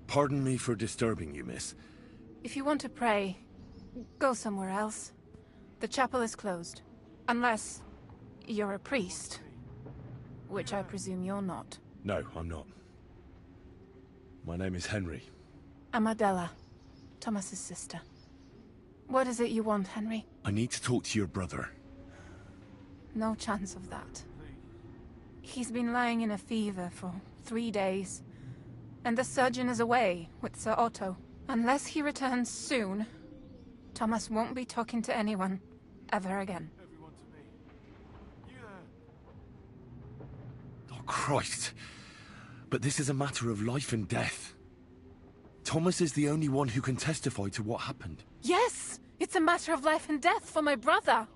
Pardon me for disturbing you, miss. If you want to pray, go somewhere else. The chapel is closed. Unless you're a priest. Which I presume you're not. No, I'm not. My name is Henry. I'm Adela, Thomas's sister. What is it you want, Henry? I need to talk to your brother. No chance of that. He's been lying in a fever for 3 days. And the surgeon is away with Sir Otto. Unless he returns soon, Thomas won't be talking to anyone ever again. Oh, Christ. But this is a matter of life and death. Thomas is the only one who can testify to what happened. Yes! It's a matter of life and death for my brother.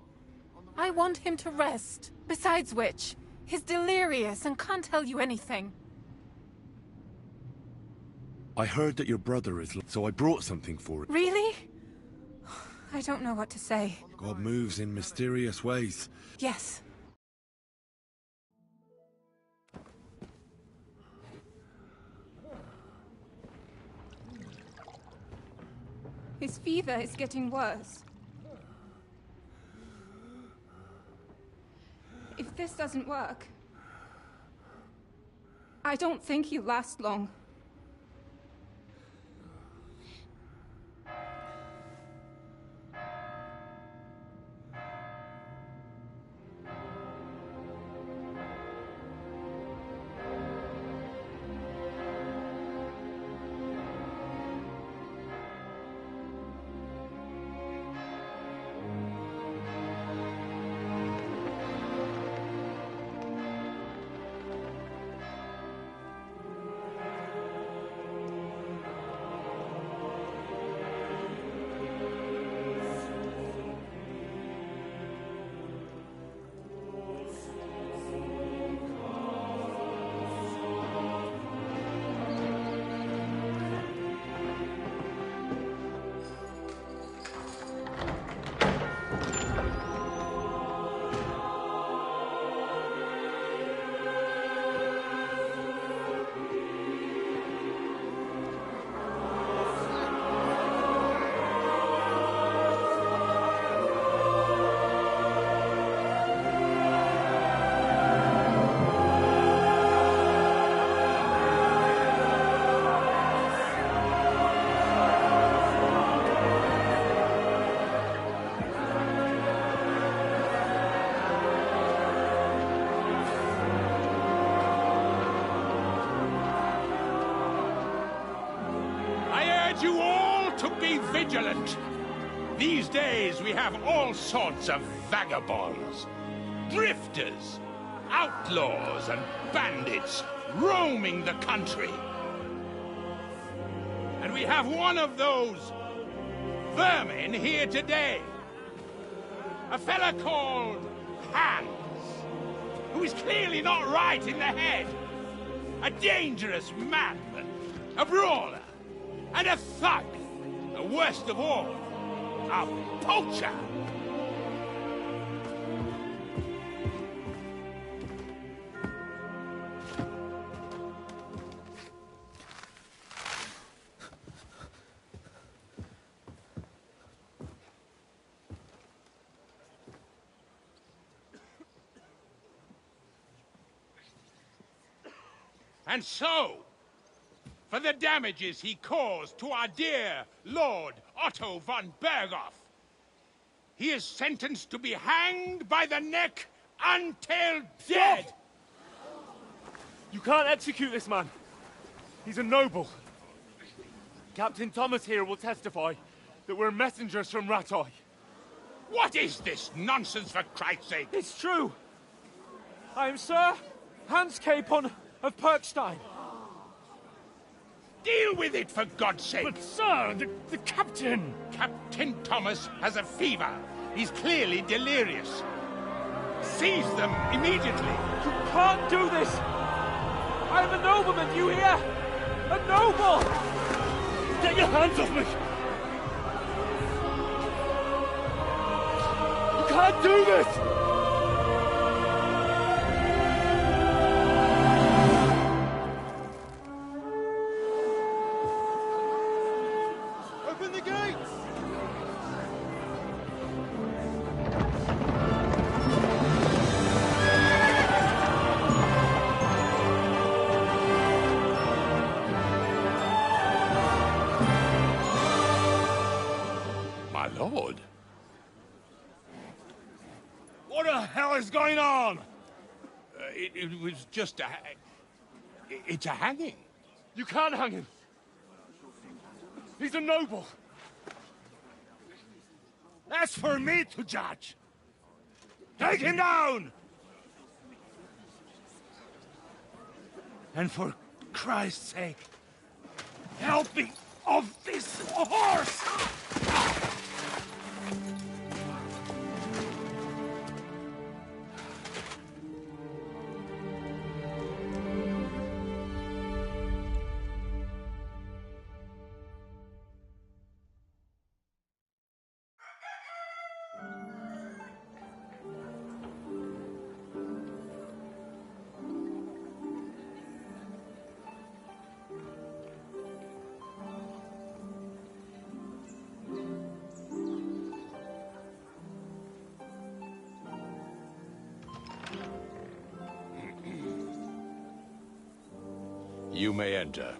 I want him to rest. Besides which, he's delirious and can't tell you anything. I heard that your brother is... so I brought something for it. Really? I don't know what to say. God moves in mysterious ways. Yes. His fever is getting worse. If this doesn't work, I don't think he'll last long. Be vigilant! These days we have all sorts of vagabonds, drifters, outlaws and bandits roaming the country. And we have one of those vermin here today. A fella called Hans, who is clearly not right in the head. A dangerous madman, a brawler, and a thug. The worst of all, a poacher. And so, for the damages he caused to our dear Lord Otto von Berghoff, he is sentenced to be hanged by the neck until dead. Stop! You can't execute this man. He's a noble. Captain Thomas here will testify that we're messengers from Ratoi. What is this nonsense, for Christ's sake? It's true. I am Sir Hans Capon of Perkstein. Deal with it, for God's sake! But, sir, the captain... Captain Thomas has a fever. He's clearly delirious. Seize them immediately. You can't do this! I am a nobleman, you hear? A noble! Get your hands off me! You can't do this! Open the gates! My lord. What the hell is going on? It was just a... It's a hanging. You can't hang him. He's a noble. That's for me to judge. Take him down! And for Christ's sake, help me off this horse! You may enter.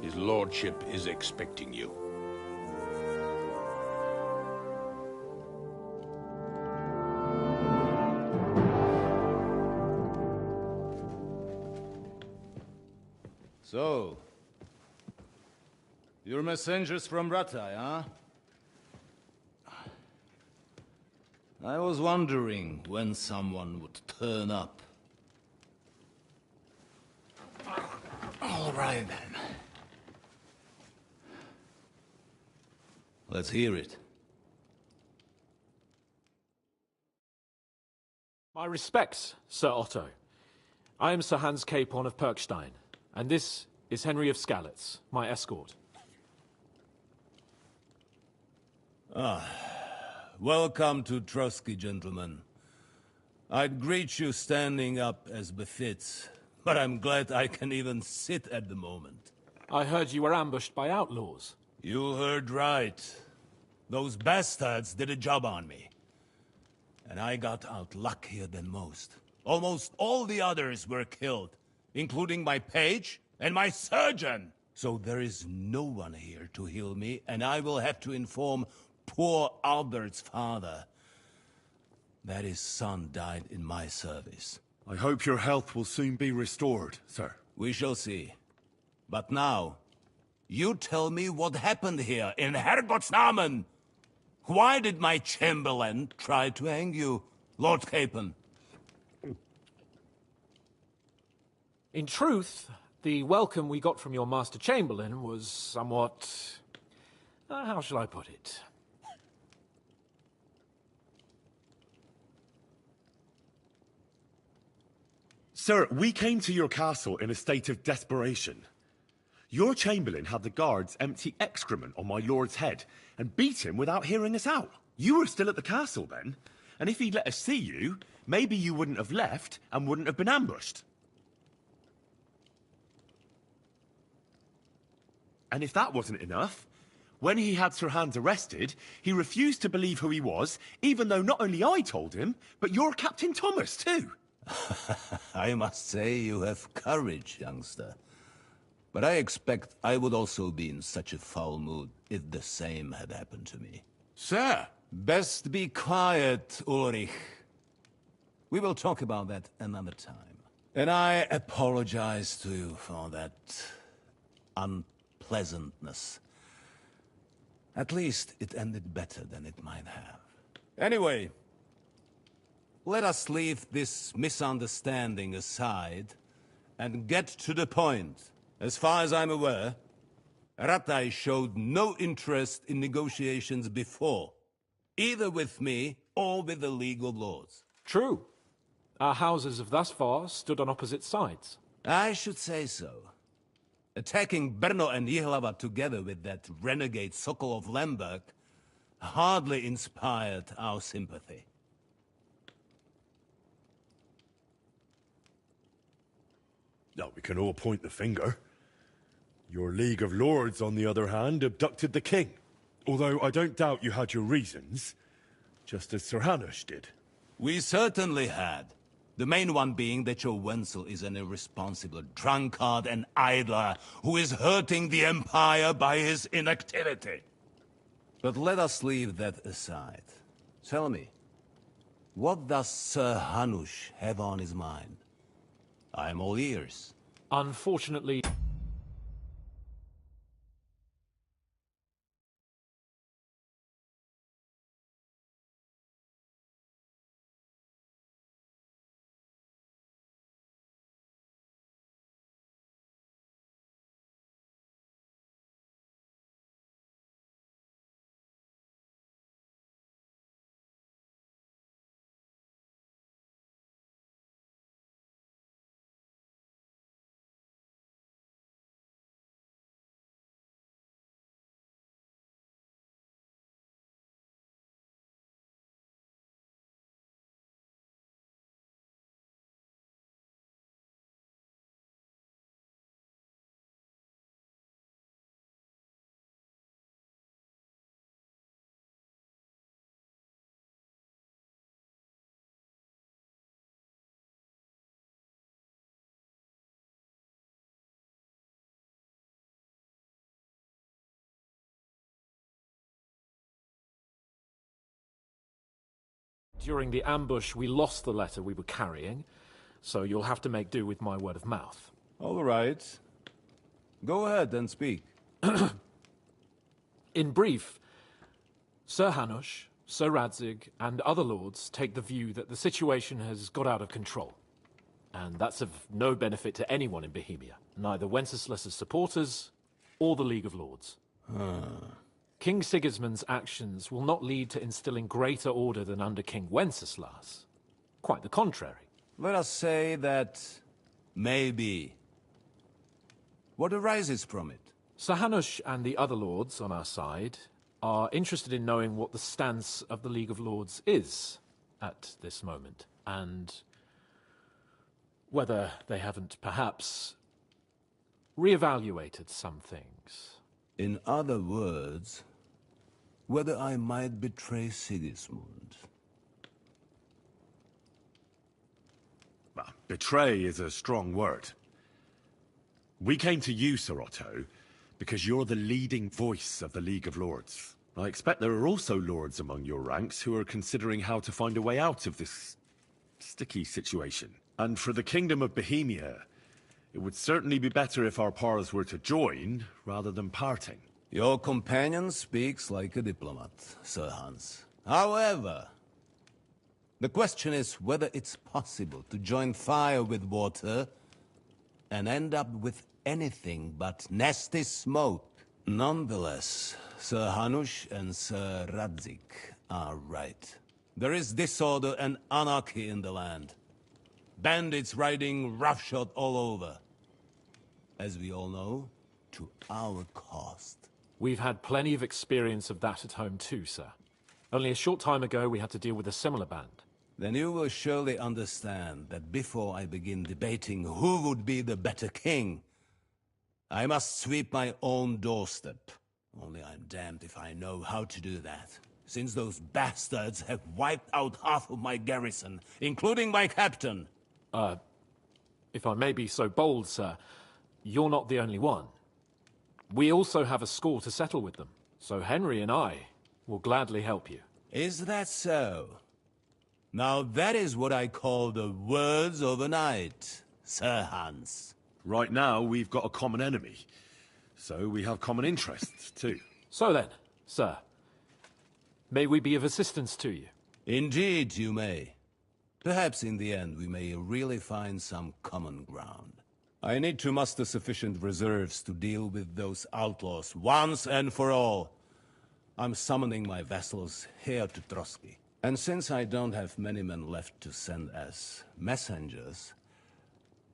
His lordship is expecting you. So, you're messengers from Rattay, huh? I was wondering when someone would turn up. All right, then. Let's hear it. My respects, Sir Otto. I am Sir Hans Capon of Perkstein, and this is Henry of Skalitz, my escort. Welcome to Trusky, gentlemen. I'd greet you standing up as befits, but I'm glad I can even sit at the moment. I heard you were ambushed by outlaws. You heard right. Those bastards did a job on me. And I got out luckier than most. Almost all the others were killed, including my page and my surgeon. So there is no one here to heal me, and I will have to inform poor Albert's father that his son died in my service. I hope your health will soon be restored, sir. We shall see. But now, You tell me what happened here in Herrgott's Namen. Why did my Chamberlain try to hang you, Lord Capon? In truth, the welcome we got from your Master Chamberlain was somewhat... how shall I put it? Sir, we came to your castle in a state of desperation. Your Chamberlain had the guards empty excrement on my lord's head and beat him without hearing us out. You were still at the castle then, and if he'd let us see you, maybe you wouldn't have left and wouldn't have been ambushed. And if that wasn't enough, when he had Sir Hans arrested, he refused to believe who he was, even though not only I told him, but your Captain Thomas too. I must say you have courage, youngster. But I expect I would also be in such a foul mood if the same had happened to me. Sir! Best be quiet, Ulrich. We will talk about that another time. And I apologize to you for that unpleasantness. At least it ended better than it might have. Anyway, let us leave this misunderstanding aside and get to the point. As far as I'm aware, Rattay showed no interest in negotiations before, either with me or with the League of Lords. True. Our houses have thus far stood on opposite sides. I should say so. Attacking Brno and Jihlava together with that renegade Sokol of Lemberg hardly inspired our sympathy. Now we can all point the finger. Your League of Lords, on the other hand, abducted the king. Although I don't doubt you had your reasons, just as Sir Hanush did. We certainly had. The main one being that your Wenzel is an irresponsible drunkard and idler who is hurting the Empire by his inactivity. But let us leave that aside. Tell me, what does Sir Hanush have on his mind? I'm all ears. Unfortunately... During the ambush, we lost the letter we were carrying, so you'll have to make do with my word of mouth. All right. Go ahead and speak. In brief, Sir Hanush, Sir Radzig, and other lords take the view that the situation has got out of control. And that's of no benefit to anyone in Bohemia, neither Wenceslas's supporters or the League of Lords. King Sigismund's actions will not lead to instilling greater order than under King Wenceslas. Quite the contrary. Let us say that maybe. What arises from it? Sir Hanush and the other lords on our side are interested in knowing what the stance of the League of Lords is at this moment, and whether they haven't perhaps reevaluated some things. In other words, whether I might betray Sigismund. Well, betray is a strong word. We came to you, Sir Otto, because you're the leading voice of the League of Lords. I expect there are also lords among your ranks who are considering how to find a way out of this sticky situation. And for the Kingdom of Bohemia, It would certainly be better if our paths were to join, rather than parting. Your companion speaks like a diplomat, Sir Hans. However, the question is whether it's possible to join fire with water and end up with anything but nasty smoke. Nonetheless, Sir Hanush and Sir Radzik are right. There is disorder and anarchy in the land. Bandits riding roughshod all over. As we all know, to our cost. We've had plenty of experience of that at home too, sir. Only a short time ago we had to deal with a similar band. Then you will surely understand that before I begin debating who would be the better king, I must sweep my own doorstep. Only I'm damned if I know how to do that, since those bastards have wiped out half of my garrison, including my captain. If I may be so bold, sir, you're not the only one. We also have a score to settle with them, so Henry and I will gladly help you. Is that so? Now that is what I call the words of a knight, Sir Hans. Right now, we've got a common enemy, so we have common interests, too. So then, sir, may we be of assistance to you? Indeed, you may. Perhaps in the end we may really find some common ground. I need to muster sufficient reserves to deal with those outlaws once and for all. I'm summoning my vassals here to Trotsky. And since I don't have many men left to send as messengers,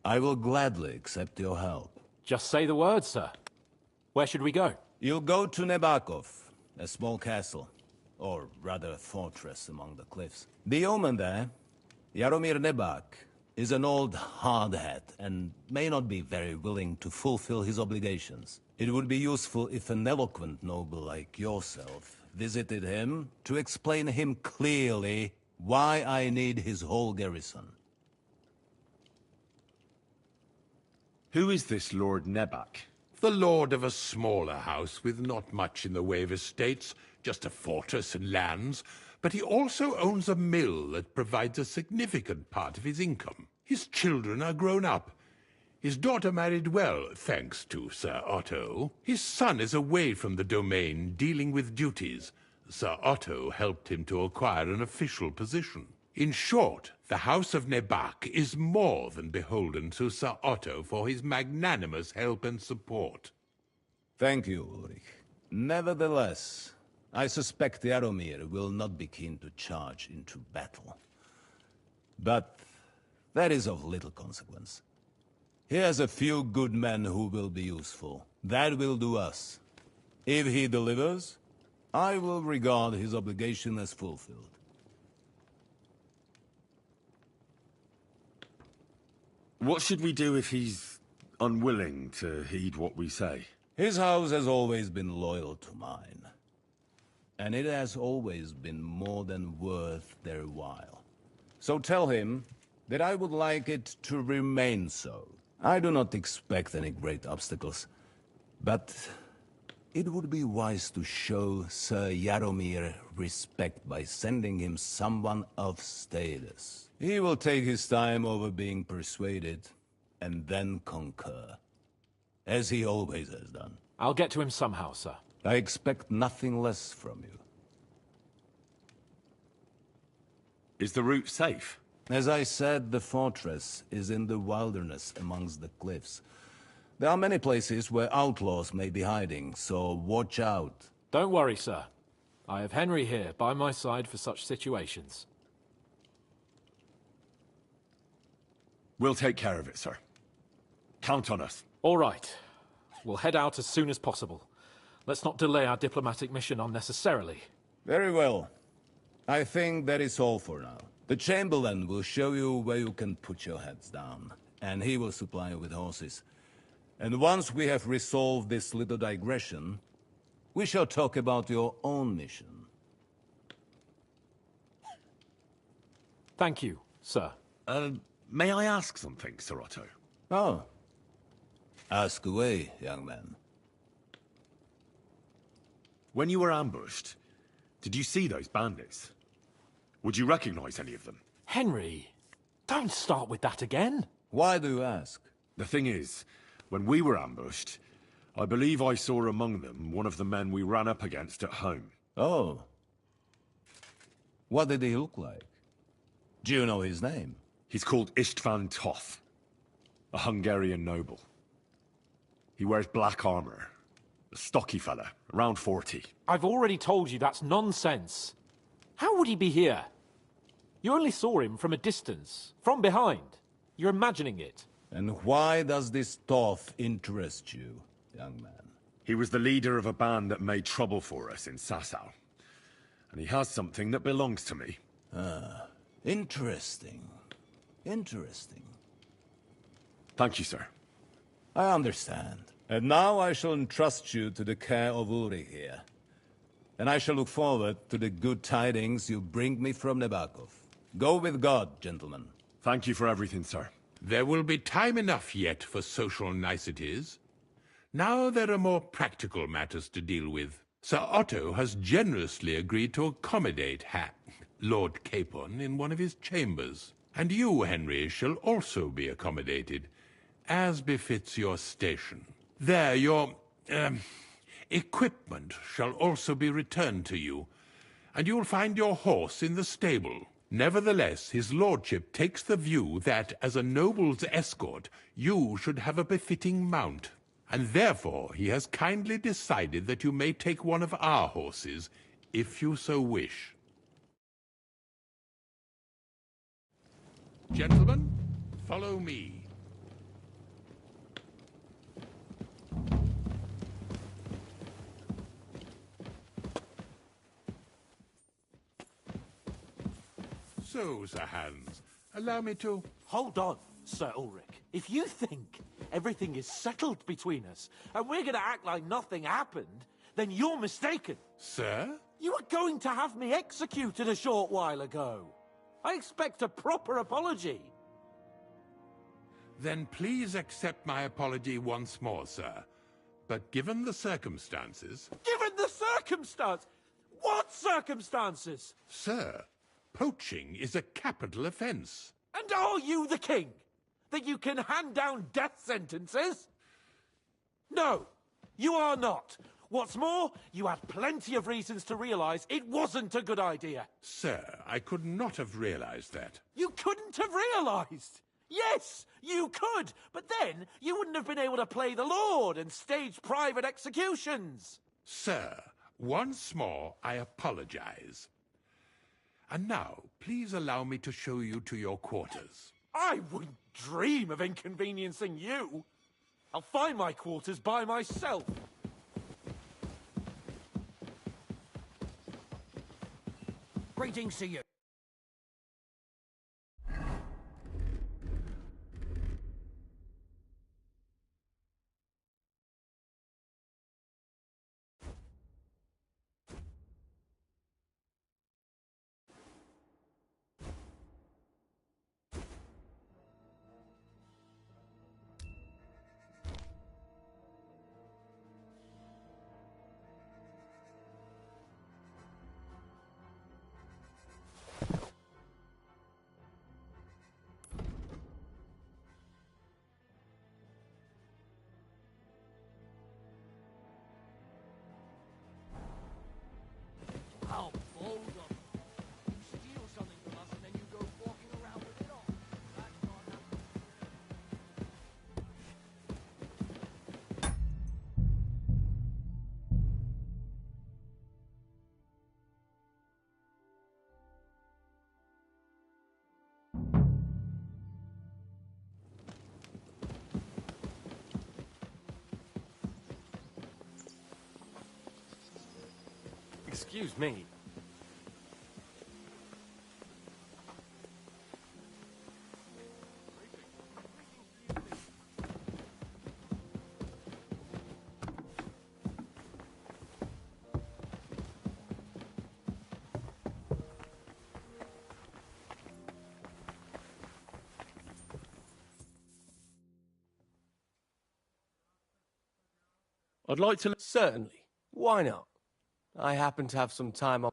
I will gladly accept your help. Just say the word, sir. Where should we go? You'll go to Nebakov, a small castle, or rather a fortress among the cliffs. The yeoman there, Jaromir Nebak, is an old hardhat and may not be very willing to fulfill his obligations. It would be useful if an eloquent noble like yourself visited him to explain him clearly why I need his whole garrison. Who is this Lord Nebak? The lord of a smaller house with not much in the way of estates, just a fortress and lands, but he also owns a mill that provides a significant part of his income. His children are grown up. His daughter married well, thanks to Sir Otto. His son is away from the domain, dealing with duties. Sir Otto helped him to acquire an official position. In short, the House of Nebak is more than beholden to Sir Otto for his magnanimous help and support. Thank you, Ulrich. Nevertheless, I suspect Jaromir will not be keen to charge into battle. But that is of little consequence. He has a few good men who will be useful. That will do us. If he delivers, I will regard his obligation as fulfilled. What should we do if he's unwilling to heed what we say? His house has always been loyal to mine. And it has always been more than worth their while. So tell him that I would like it to remain so. I do not expect any great obstacles, but it would be wise to show Sir Jaromir respect by sending him someone of status. He will take his time over being persuaded, and then concur, as he always has done. I'll get to him somehow, sir. I expect nothing less from you. Is the route safe? As I said, the fortress is in the wilderness amongst the cliffs. There are many places where outlaws may be hiding, so watch out. Don't worry, sir. I have Henry here by my side for such situations. We'll take care of it, sir. Count on us. All right. We'll head out as soon as possible. Let's not delay our diplomatic mission unnecessarily. Very well. I think that is all for now. The Chamberlain will show you where you can put your heads down, and he will supply you with horses. And once we have resolved this little digression, we shall talk about your own mission. Thank you, sir. May I ask something, Sir Otto? Oh. Ask away, young man. When you were ambushed, did you see those bandits? Would you recognize any of them? Henry, don't start with that again. Why do you ask? The thing is, when we were ambushed, I believe I saw among them one of the men we ran up against at home. Oh. What did he look like? Do you know his name? He's called Istvan Toth, a Hungarian noble. He wears black armor. A stocky fella, around 40. I've already told you that's nonsense. How would he be here? You only saw him from a distance, from behind. You're imagining it. And why does this Toth interest you, young man? He was the leader of a band that made trouble for us in Sasau. And he has something that belongs to me. Ah, interesting. Interesting. Thank you, sir. I understand. And now I shall entrust you to the care of Uri here. And I shall look forward to the good tidings you bring me from Nebakov. Go with God, gentlemen. Thank you for everything, sir. There will be time enough yet for social niceties. Now there are more practical matters to deal with. Sir Otto has generously agreed to accommodate Lord Capon in one of his chambers. And you, Henry, shall also be accommodated, as befits your station. There, your, equipment shall also be returned to you, and you'll find your horse in the stable. Nevertheless, his lordship takes the view that, as a noble's escort, you should have a befitting mount, and therefore he has kindly decided that you may take one of our horses, if you so wish. Gentlemen, follow me. So, Sir Hans, allow me to... Hold on, Sir Ulrich. If you think everything is settled between us, and we're going to act like nothing happened, then you're mistaken. Sir? You were going to have me executed a short while ago. I expect a proper apology. Then please accept my apology once more, sir. But given the circumstances... Given the circumstance? What circumstances? Sir, poaching is a capital offense. And are you the king? That you can hand down death sentences? No, you are not. What's more, you had plenty of reasons to realize it wasn't a good idea. Sir, I could not have realized that. You couldn't have realized? Yes, you could, but then you wouldn't have been able to play the Lord and stage private executions. Sir, once more I apologize. And now, please allow me to show you to your quarters. I wouldn't dream of inconveniencing you. I'll find my quarters by myself. Greetings to you. How bold of you. You steal something from us and then you go walking around with it on. That's not happening. Excuse me. I'd like to... Certainly. Why not? I happen to have some time on...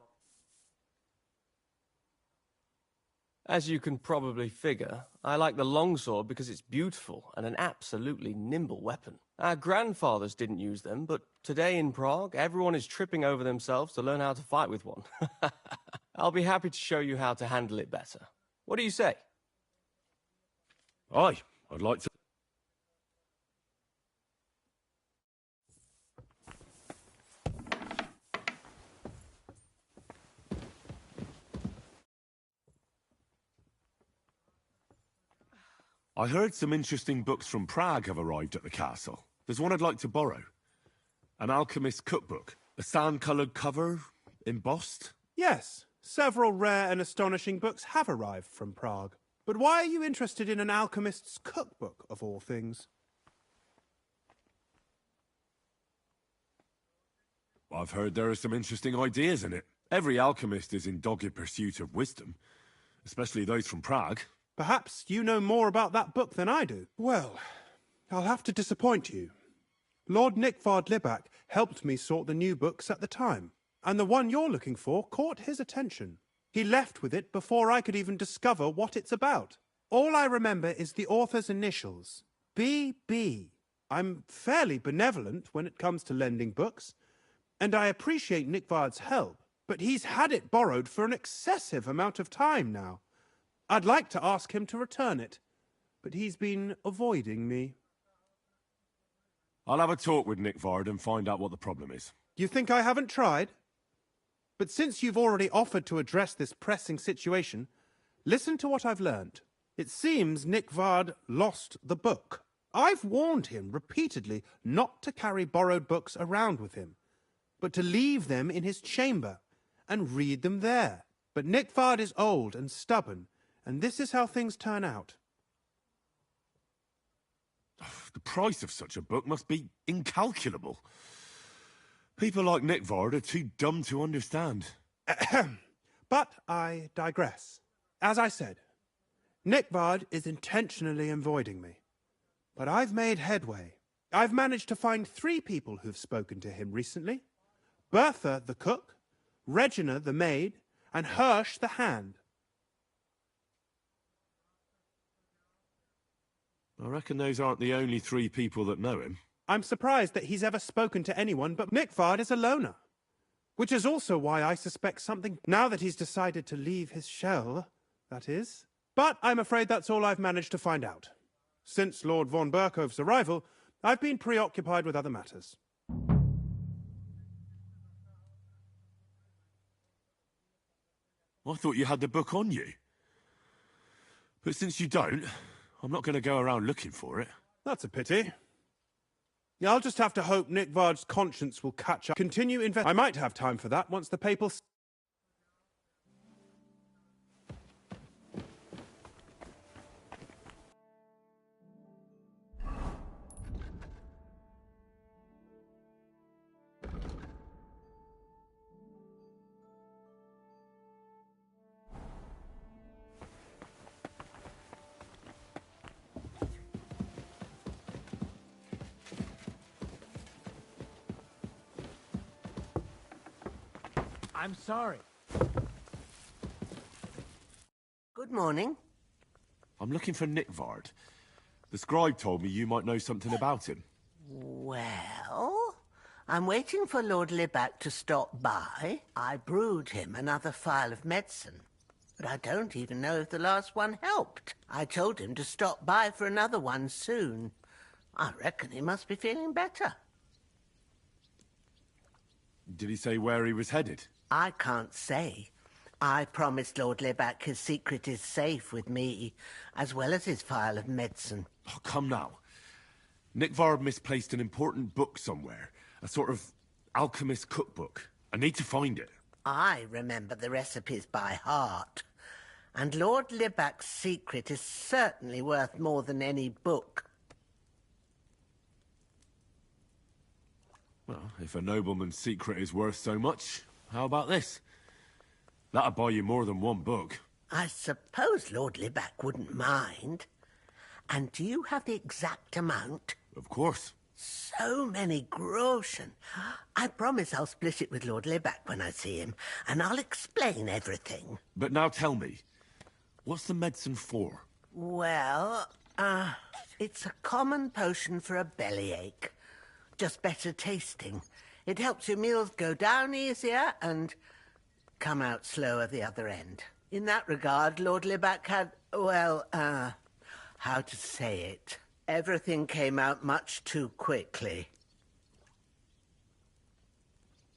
As you can probably figure, I like the longsword because it's beautiful and an absolutely nimble weapon. Our grandfathers didn't use them, but today in Prague, everyone is tripping over themselves to learn how to fight with one. I'll be happy to show you how to handle it better. What do you say? Aye, I'd like to... I heard some interesting books from Prague have arrived at the castle. There's one I'd like to borrow. An alchemist's cookbook. A sand-coloured cover, embossed. Yes, several rare and astonishing books have arrived from Prague. But why are you interested in an alchemist's cookbook, of all things? I've heard there are some interesting ideas in it. Every alchemist is in dogged pursuit of wisdom, especially those from Prague. Perhaps you know more about that book than I do. Well, I'll have to disappoint you. Lord Nickvard Libak helped me sort the new books at the time, and the one you're looking for caught his attention. He left with it before I could even discover what it's about. All I remember is the author's initials, B.B. I'm fairly benevolent when it comes to lending books, and I appreciate Nickvard's help, but he's had it borrowed for an excessive amount of time now. I'd like to ask him to return it, but he's been avoiding me. I'll have a talk with Nickvard and find out what the problem is. You think I haven't tried? But since you've already offered to address this pressing situation, listen to what I've learned. It seems Nickvard lost the book. I've warned him repeatedly not to carry borrowed books around with him, but to leave them in his chamber and read them there. But Nickvard is old and stubborn, and this is how things turn out. The price of such a book must be incalculable. People like Nickvard are too dumb to understand. But I digress. As I said, Nickvard is intentionally avoiding me. But I've made headway. I've managed to find 3 people who've spoken to him recently. Bertha the cook, Regina the maid, and Hirsch the hand. I reckon those aren't the only 3 people that know him. I'm surprised that he's ever spoken to anyone, but Nickvard is a loner. Which is also why I suspect something, now that he's decided to leave his shell, that is. But I'm afraid that's all I've managed to find out. Since Lord von Berkove's arrival, I've been preoccupied with other matters. I thought you had the book on you. But since you don't, I'm not going to go around looking for it. That's a pity. I'll just have to hope Nickvard's conscience will catch up. I might have time for that once the papal... I'm sorry. Good morning. I'm looking for Nickvard. The scribe told me you might know something about him. Well, I'm waiting for Lord Libak to stop by. I brewed him another phial of medicine, but I don't even know if the last one helped. I told him to stop by for another one soon. I reckon he must be feeling better. Did he say where he was headed? I can't say. I promised Lord Libak his secret is safe with me, as well as his phial of medicine. Oh, come now. Nickvard misplaced an important book somewhere. A sort of alchemist cookbook. I need to find it. I remember the recipes by heart. And Lord Libak's secret is certainly worth more than any book. Well, if a nobleman's secret is worth so much, how about this? That'll buy you more than one book. I suppose Lord Libak wouldn't mind. And do you have the exact amount? Of course. So many groschen. I promise I'll split it with Lord Libak when I see him, and I'll explain everything. But now tell me, What's the medicine for? Well, it's a common potion for a bellyache. Just better tasting. It helps your meals go down easier and come out slower the other end. In that regard, Lord Libac had, well, how to say it? Everything came out much too quickly.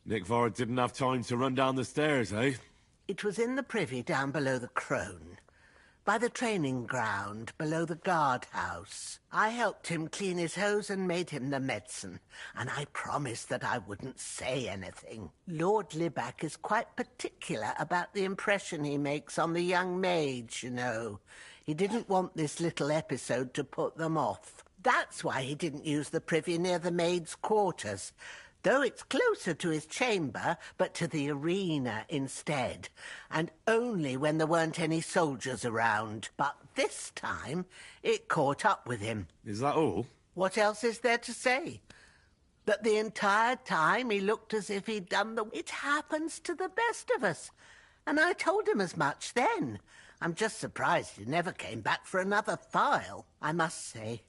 Nickvard didn't have time to run down the stairs, eh? It was in the privy down below the Crone, by the training ground below the guardhouse. I helped him clean his hose and made him the medicine, and I promised that I wouldn't say anything. Lord Libac is quite particular about the impression he makes on the young maids, you know. He didn't want this little episode to put them off. That's why he didn't use the privy near the maids' quarters, though it's closer to his chamber, but to the arena instead, and only when there weren't any soldiers around. But this time, it caught up with him. Is that all? What else is there to say? That the entire time he looked as if he'd done the... It happens to the best of us. And I told him as much then. I'm just surprised he never came back for another file. I must say,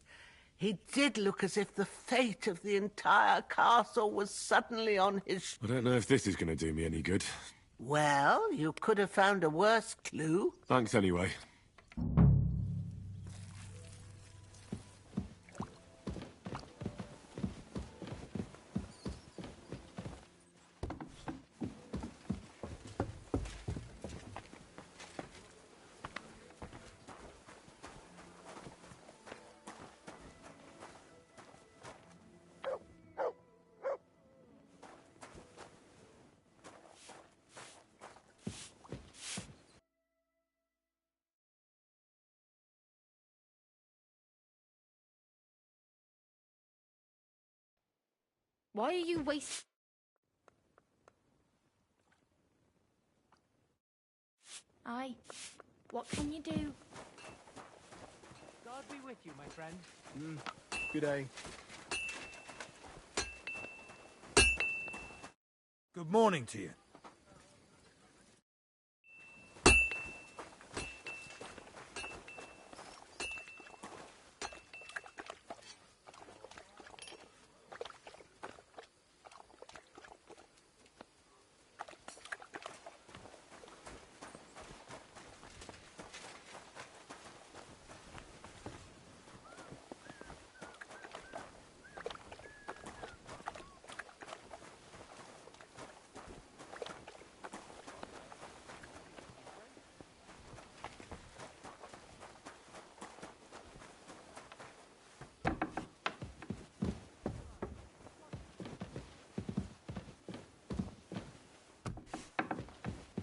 he did look as if the fate of the entire castle was suddenly on his... I don't know if this is going to do me any good. Well, you could have found a worse clue. Thanks anyway. Why are you wasting... Aye. What can you do? God be with you, my friend. Good day. Good morning to you.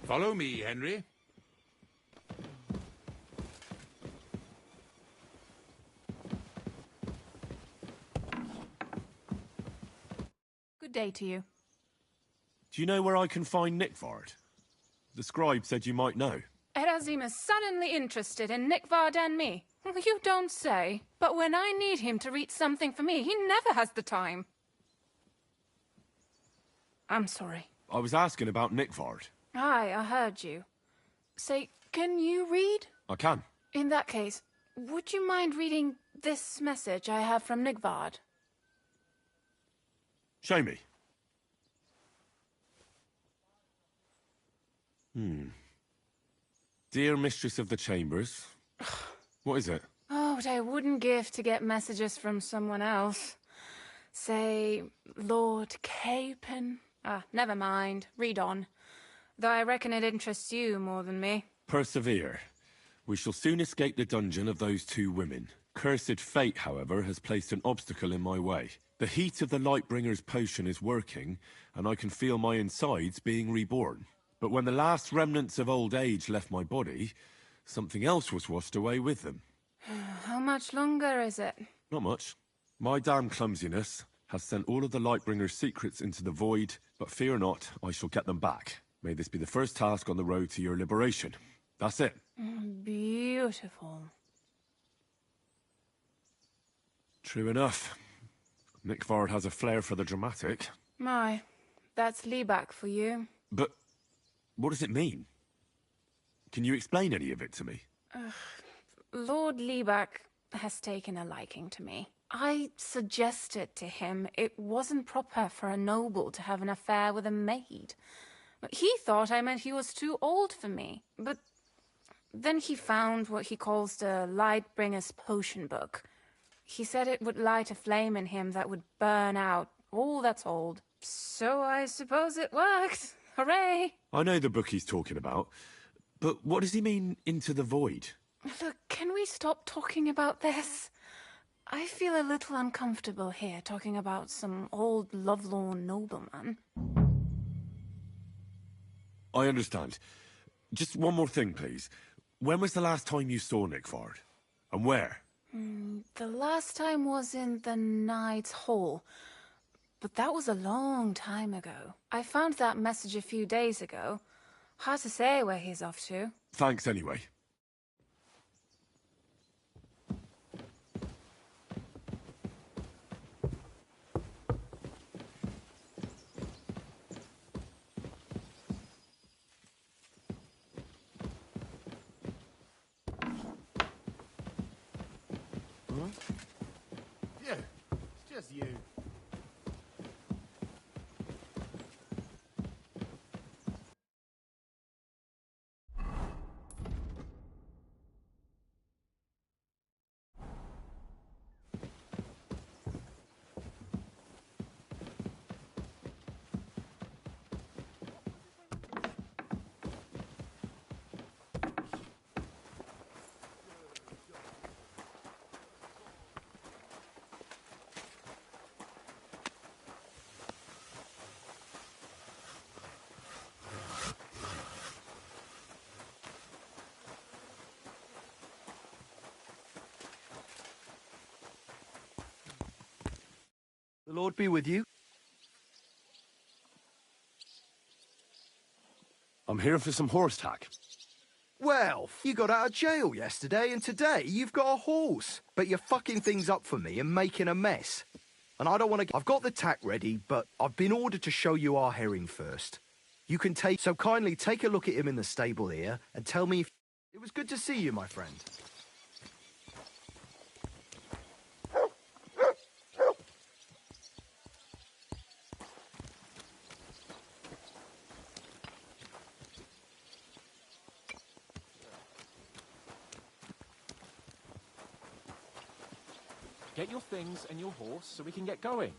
Follow me, Henry. Good day to you. Do you know where I can find Nickvard? The scribe said you might know. Erazim is suddenly interested in Nickvard and me. You don't say. But when I need him to read something for me, he never has the time. I'm sorry. I was asking about Nickvard. Aye, I heard you. Say, can you read? I can. In that case, would you mind reading this message I have from Nickvard? Show me. Dear Mistress of the Chambers. What is it? Oh, what I wouldn't give to get messages from someone else. Say, Lord Capon. Never mind. Read on. Though I reckon it interests you more than me. Persevere. We shall soon escape the dungeon of those two women. Cursed fate, however, has placed an obstacle in my way. The heat of the Lightbringer's potion is working, and I can feel my insides being reborn. But when the last remnants of old age left my body, something else was washed away with them. How much longer is it? Not much. My damn clumsiness has sent all of the Lightbringer's secrets into the void, but fear not, I shall get them back. May this be the first task on the road to your liberation. That's it. Beautiful. True enough. Nickvard has a flair for the dramatic. My, that's Libac for you. But what does it mean? Can you explain any of it to me? Lord Liebach has taken a liking to me. I suggested to him it wasn't proper for a noble to have an affair with a maid. He thought I meant he was too old for me, but then he found what he calls the Lightbringer's Potion Book. He said it would light a flame in him that would burn out all that's old. So I suppose it worked. Hooray! I know the book he's talking about, but what does he mean, into the void? Look, can we stop talking about this? I feel a little uncomfortable here talking about some old lovelorn nobleman. I understand. Just one more thing, please. When was the last time you saw Nickford? And where? The last time was in the Knight's Hall. But that was a long time ago. I found that message a few days ago. Hard to say where he's off to. Thanks anyway. Yeah, it's just you. The Lord be with you. I'm here for some horse tack. Well, you got out of jail yesterday, and today you've got a horse. But you're fucking things up for me and making a mess. And I don't want to... I've got the tack ready, but I've been ordered to show you our herring first. You can take... So kindly take a look at him in the stable here and tell me if... It was good to see you, my friend. Get your things and your horse so we can get going.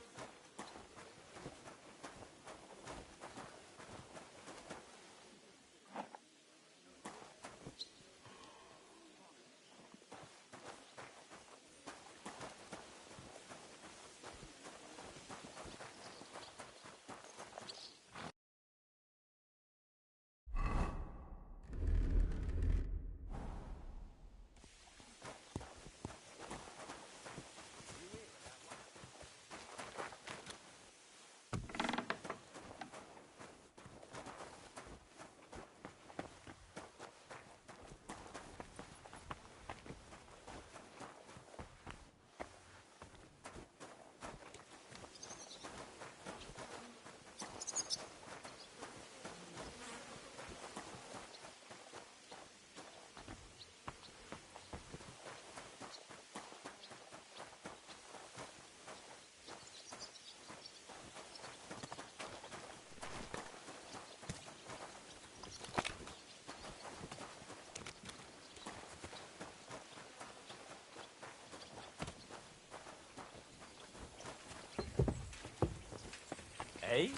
Eh?